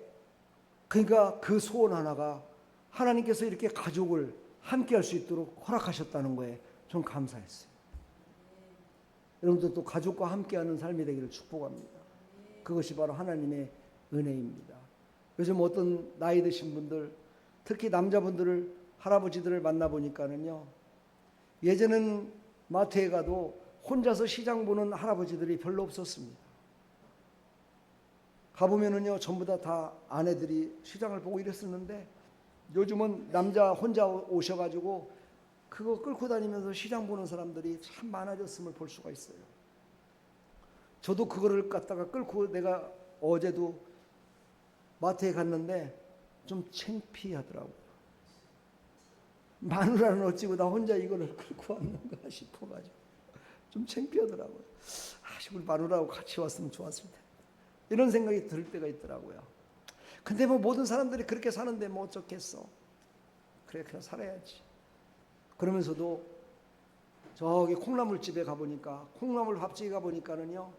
그러니까 그 소원 하나가 하나님께서 이렇게 가족을 함께 할 수 있도록 허락하셨다는 거에 좀 감사했어요. 여러분들도 가족과 함께하는 삶이 되기를 축복합니다. 그것이 바로 하나님의 은혜입니다. 요즘 어떤 나이 드신 분들, 특히 남자분들을 할아버지들을 만나보니까는요, 예전에는 마트에 가도 혼자서 시장 보는 할아버지들이 별로 없었습니다. 가보면은요, 전부 다 아내들이 시장을 보고 이랬었는데 요즘은 남자 혼자 오셔가지고 그거 끌고 다니면서 시장 보는 사람들이 참 많아졌음을 볼 수가 있어요. 저도 그거를 갖다가 끌고 내가 어제도 마트에 갔는데 좀 창피하더라고요. 마누라는 어찌고 나 혼자 이거를 끌고 왔는가 싶어가지고 좀 창피하더라고요. 우리 마누라하고 같이 왔으면 좋았을 텐데 이런 생각이 들 때가 있더라고요. 근데 뭐 모든 사람들이 그렇게 사는데 뭐 어쩌겠어. 그래 그냥 살아야지. 그러면서도 저기 콩나물집에 가보니까 콩나물 밥집에 가보니까는요,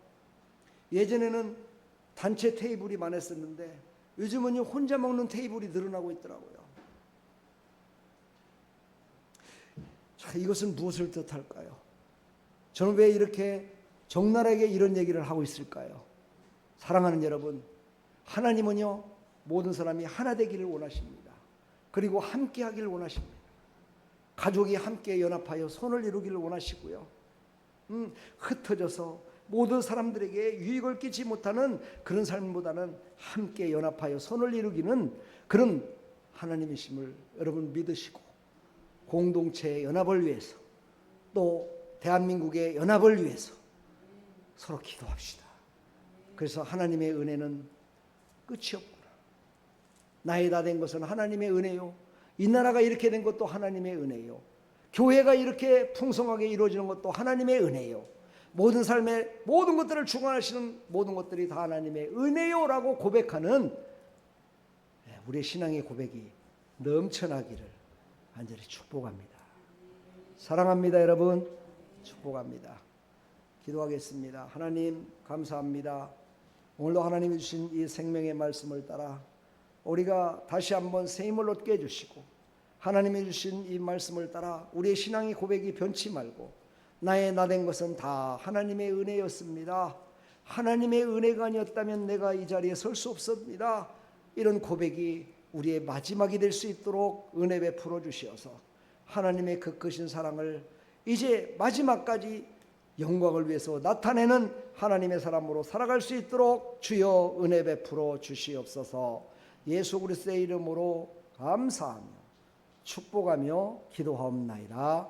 예전에는 단체 테이블이 많았었는데 요즘은요 혼자 먹는 테이블이 늘어나고 있더라고요. 자, 이것은 무엇을 뜻할까요? 저는 왜 이렇게 적나라하게 이런 얘기를 하고 있을까요? 사랑하는 여러분, 하나님은요 모든 사람이 하나 되기를 원하십니다. 그리고 함께 하기를 원하십니다. 가족이 함께 연합하여 선을 이루기를 원하시고요. 흩어져서 모든 사람들에게 유익을 끼치지 못하는 그런 삶보다는 함께 연합하여 선을 이루기는 그런 하나님이심을 여러분 믿으시고 공동체의 연합을 위해서 또 대한민국의 연합을 위해서 서로 기도합시다. 그래서 하나님의 은혜는 끝이 없구나. 나이 다 된 것은 하나님의 은혜요. 이 나라가 이렇게 된 것도 하나님의 은혜요. 교회가 이렇게 풍성하게 이루어지는 것도 하나님의 은혜요. 모든 삶의 모든 것들을 주관하시는 모든 것들이 다 하나님의 은혜요라고 고백하는 우리의 신앙의 고백이 넘쳐나기를 간절히 축복합니다. 사랑합니다, 여러분. 축복합니다. 기도하겠습니다. 하나님 감사합니다. 오늘도 하나님이 주신 이 생명의 말씀을 따라 우리가 다시 한번 새 힘을 얻게 해주시고 하나님이 주신 이 말씀을 따라 우리의 신앙의 고백이 변치 말고 나의 나된 것은 다 하나님의 은혜였습니다. 하나님의 은혜가 아니었다면 내가 이 자리에 설 수 없습니다. 이런 고백이 우리의 마지막이 될 수 있도록 은혜 베풀어 주시어서 하나님의 그 크신 사랑을 이제 마지막까지 영광을 위해서 나타내는 하나님의 사람으로 살아갈 수 있도록 주여 은혜 베풀어 주시옵소서. 예수 그리스도의 이름으로 감사하며 축복하며 기도하옵나이다.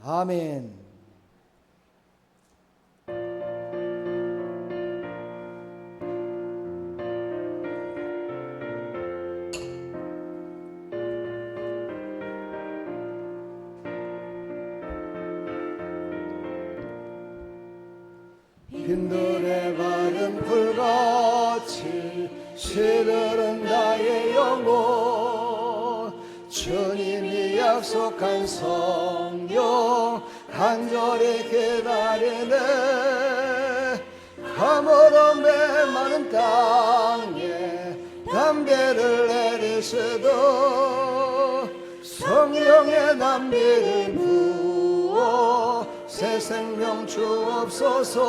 아멘. 빈들의 마른 불같이 시들은 나의 영혼 주님이 약속한 성령 간절히 기다리네. 가물어 메마른 땅에 담배를 내리시도 성령의 담비를 부어 새 생명 주옵소서.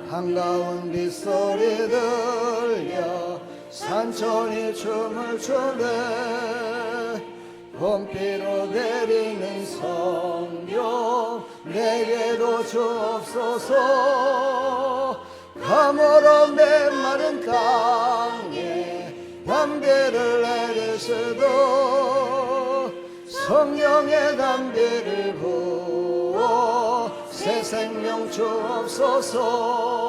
한가운 빗소리 들려 산천이 춤을 추네. 봄비로 내리는 성령 내게도 주옵소서. 가물어 메마른 땅에 담비를 내리시도 성령의 담비를 부어 새 생명 주옵소서.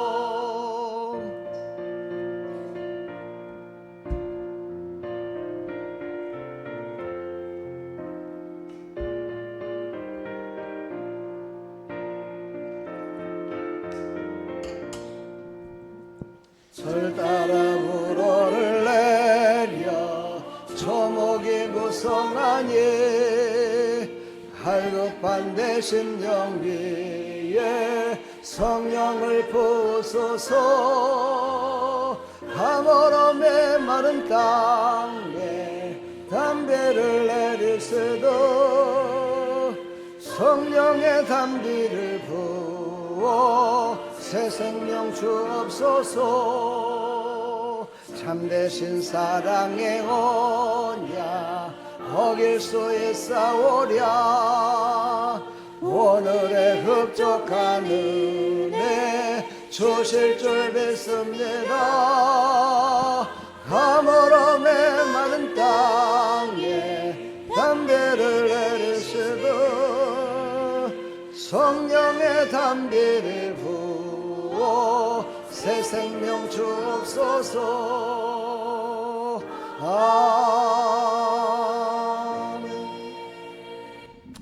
절 따라 물어를 내려 초목이 무성하니 갈급한 내 심령 위에 성령을 부으소서. 가물어 메마른 땅에 담배를 내리시도 성령의 담비를 부어 새 생명 주옵소서. 참되신 사랑의 언약 어길 수 있사오랴. 오늘의 흡족한 은혜 주실 줄 믿습니다. 가물어 메마른 땅에 담배를 내리시고 성령의 담비를 부어 새 생명 주옵소서.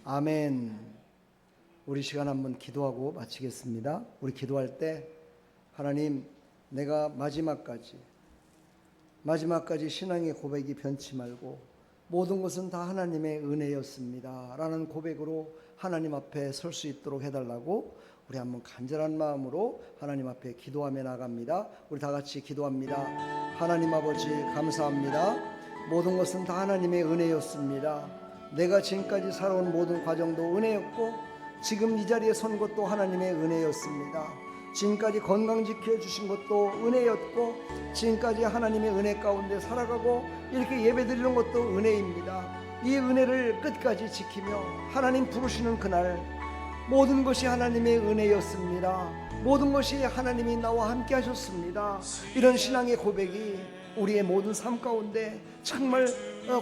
아멘. 우리 시간 한번 기도하고 마치겠습니다. 우리 기도할 때 하나님, 내가 마지막까지 신앙의 고백이 변치 말고 모든 것은 다 하나님의 은혜였습니다 라는 고백으로 하나님 앞에 설 수 있도록 해달라고 우리 한번 간절한 마음으로 하나님 앞에 기도하며 나갑니다. 우리 다 같이 기도합니다. 하나님 아버지 감사합니다. 모든 것은 다 하나님의 은혜였습니다. 내가 지금까지 살아온 모든 과정도 은혜였고 지금 이 자리에 선 것도 하나님의 은혜였습니다. 지금까지 건강 지켜주신 것도 은혜였고 지금까지 하나님의 은혜 가운데 살아가고 이렇게 예배드리는 것도 은혜입니다. 이 은혜를 끝까지 지키며 하나님 부르시는 그날 모든 것이 하나님의 은혜였습니다. 모든 것이 하나님이 나와 함께 하셨습니다. 이런 신앙의 고백이 우리의 모든 삶 가운데 정말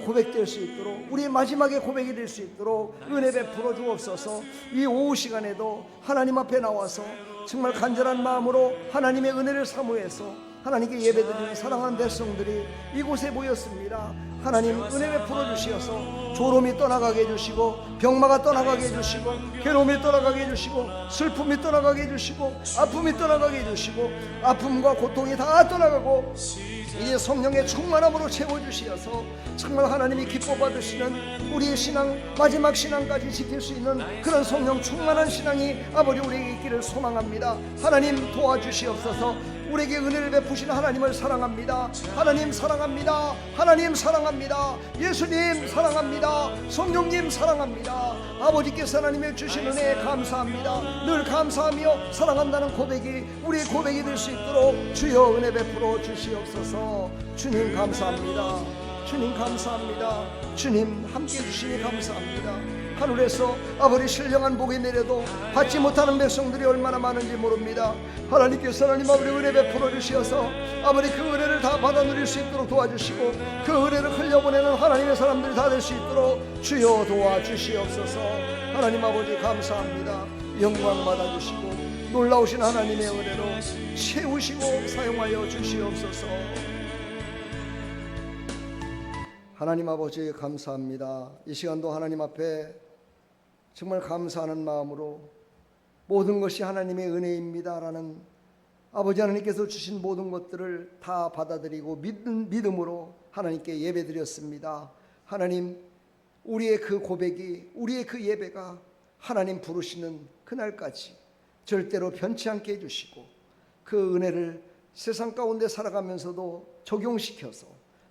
고백될 수 있도록, 우리의 마지막의 고백이 될 수 있도록 은혜 베풀어 주옵소서. 이 오후 시간에도 하나님 앞에 나와서 정말 간절한 마음으로 하나님의 은혜를 사모해서 하나님께 예배드리는 사랑하는 백성들이 이곳에 모였습니다. 하나님 은혜 베풀어 주시어서 조롱이 떠나가게 해주시고, 병마가 떠나가게 해주시고, 괴로움이 떠나가게 해주시고, 슬픔이 떠나가게 해주시고, 아픔이 떠나가게 해주시고, 아픔과 고통이 다 떠나가고 이제 성령의 충만함으로 채워주시어서 정말 하나님이 기뻐 받으시는 우리의 신앙, 마지막 신앙까지 지킬 수 있는 그런 성령 충만한 신앙이 아버지 우리에게 있기를 소망합니다. 하나님 도와주시옵소서. 우리에게 은혜를 베푸시는 하나님을 사랑합니다. 하나님 사랑합니다. 하나님 사랑합니다. 예수님 사랑합니다. 성령님 사랑합니다. 아버지께서 하나님의 주신 은혜에 감사합니다. 늘 감사하며 사랑한다는 고백이 우리의 고백이 될 수 있도록 주여 은혜 베풀어 주시옵소서. 주님 감사합니다. 주님 감사합니다. 주님 함께 해주시니 감사합니다. 하늘에서 아버지 신령한 복이 내려도 받지 못하는 백성들이 얼마나 많은지 모릅니다. 하나님께서 하나님 아버지 은혜 베풀어 주시어서 아버지 그 은혜를 다 받아 누릴 수 있도록 도와주시고, 그 은혜를 흘려보내는 하나님의 사람들이 다 될 수 있도록 주여 도와주시옵소서. 하나님 아버지 감사합니다. 영광 받아주시고 놀라우신 하나님의 은혜로 채우시고 사용하여 주시옵소서. 하나님 아버지 감사합니다. 이 시간도 하나님 앞에 정말 감사하는 마음으로 모든 것이 하나님의 은혜입니다라는 아버지 하나님께서 주신 모든 것들을 다 받아들이고 믿음으로 하나님께 예배드렸습니다. 하나님, 우리의 그 고백이, 우리의 그 예배가 하나님 부르시는 그날까지 절대로 변치 않게 해주시고, 그 은혜를 세상 가운데 살아가면서도 적용시켜서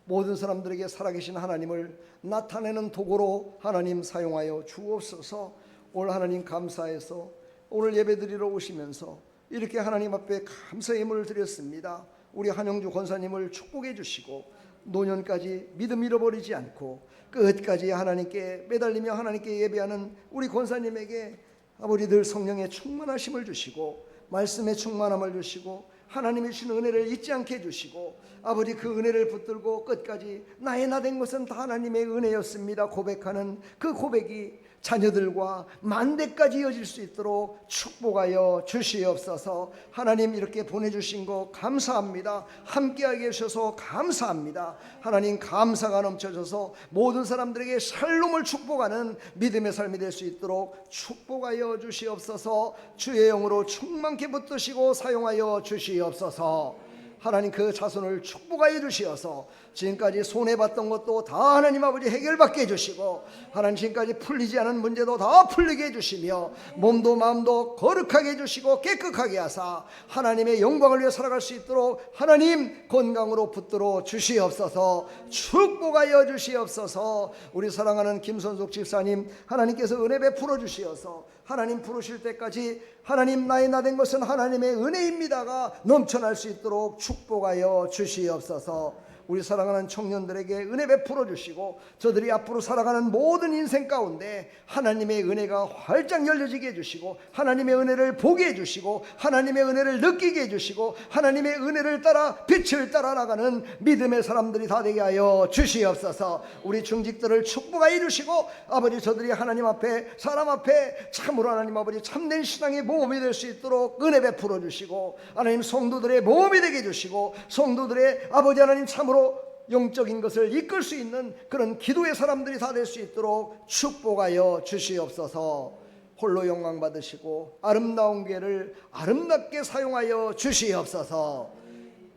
모든 사람들에게 살아계신 하나님을 나타내는 도구로 하나님 사용하여 주옵소서. 오늘 하나님 감사해서 오늘 예배드리러 오시면서 이렇게 하나님 앞에 감사의 예물을 드렸습니다. 우리 한영주 권사님을 축복해 주시고 노년까지 믿음 잃어버리지 않고 끝까지 하나님께 매달리며 하나님께 예배하는 우리 권사님에게 아버지 늘 성령의 충만하심을 주시고 말씀의 충만함을 주시고 하나님이 주신 은혜를 잊지 않게 해주시고, 아버지 그 은혜를 붙들고 끝까지 나의 나 된 것은 다 하나님의 은혜였습니다 고백하는 그 고백이 자녀들과 만대까지 이어질 수 있도록 축복하여 주시옵소서. 하나님 이렇게 보내주신 거 감사합니다. 함께하게 해주셔서 감사합니다. 하나님 감사가 넘쳐져서 모든 사람들에게 샬롬을 축복하는 믿음의 삶이 될 수 있도록 축복하여 주시옵소서. 주의 영으로 충만케 붙드시고 사용하여 주시옵소서. 하나님 그 자손을 축복하여 주시어서 지금까지 손해봤던 것도 다 하나님 아버지 해결받게 해주시고, 하나님 지금까지 풀리지 않은 문제도 다 풀리게 해주시며 몸도 마음도 거룩하게 해주시고 깨끗하게 하사 하나님의 영광을 위해 살아갈 수 있도록 하나님 건강으로 붙들어 주시옵소서. 축복하여 주시옵소서. 우리 사랑하는 김선숙 집사님 하나님께서 은혜 베풀어 주시어서 하나님 부르실 때까지 하나님 나의 나 된 것은 하나님의 은혜입니다가 넘쳐날 수 있도록 축복하여 주시옵소서. 우리 사랑하는 청년들에게 은혜 베풀어 주시고 저들이 앞으로 살아가는 모든 인생 가운데 하나님의 은혜가 활짝 열려지게 해주시고 하나님의 은혜를 보게 해주시고 하나님의 은혜를 느끼게 해주시고 하나님의 은혜를 따라 빛을 따라 나가는 믿음의 사람들이 다 되게 하여 주시옵소서. 우리 중직들을 축복하여 주시고 아버지 저들이 하나님 앞에 사람 앞에 참으로 하나님 아버지 참된 신앙의 모험이 될 수 있도록 은혜 베풀어 주시고 하나님 성도들의 모험이 되게 해주시고 성도들의 아버지 하나님 참으로 영적인 것을 이끌 수 있는 그런 기도의 사람들이 다 될 수 있도록 축복하여 주시옵소서. 홀로 영광 받으시고 아름다운 교회를 아름답게 사용하여 주시옵소서.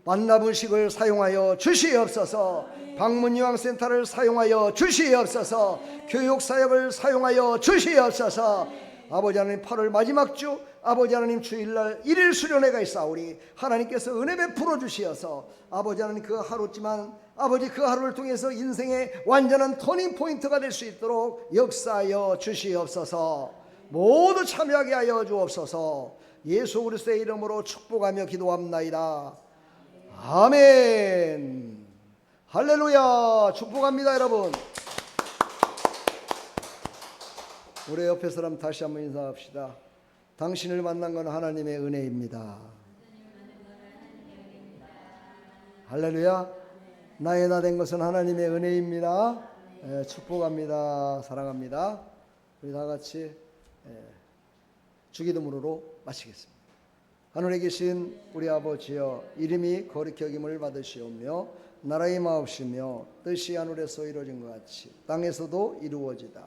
만나분식을 사용하여 주시옵소서. 방문요양센터를 사용하여 주시옵소서. 교육사역을 사용하여 주시옵소서. 아버지 하나님 8월 마지막 주 아버지 하나님 주일날 1일 수련회가 있사오니 하나님께서 은혜 베풀어 주시어서 아버지 하나님 그 하루지만 아버지 그 하루를 통해서 인생의 완전한 터닝 포인트가 될 수 있도록 역사하여 주시옵소서. 모두 참여하게 하여 주옵소서. 예수 그리스도의 이름으로 축복하며 기도합나이다. 아멘. 할렐루야. 축복합니다 여러분. 우리 옆에 사람 다시 한번 인사합시다. 당신을 만난 건 하나님의 은혜입니다. 할렐루야. 나의 나 된 것은 하나님의 은혜입니다. 축복합니다. 사랑합니다. 우리 다 같이 주기도문으로 마치겠습니다. 하늘에 계신 우리 아버지여, 이름이 거룩히 여김을 받으시오며 나라의 마옵시며 뜻이 하늘에서 이루어진 것 같이 땅에서도 이루어지다.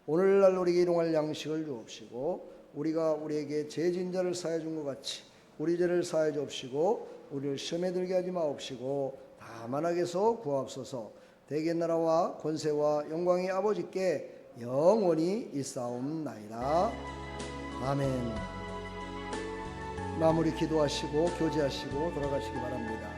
오늘날 우리에게 일용할 양식을 주옵시고 우리가 우리에게 죄진 자를 사하여 준 것 같이 우리 죄를 사하여 주옵시고 우리를 시험에 들게 하지 마옵시고 다만 악에서 구하옵소서. 대개 나라와 권세와 영광이 아버지께 영원히 있사옵나이다. 아멘. 마무리 기도하시고 교제하시고 돌아가시기 바랍니다.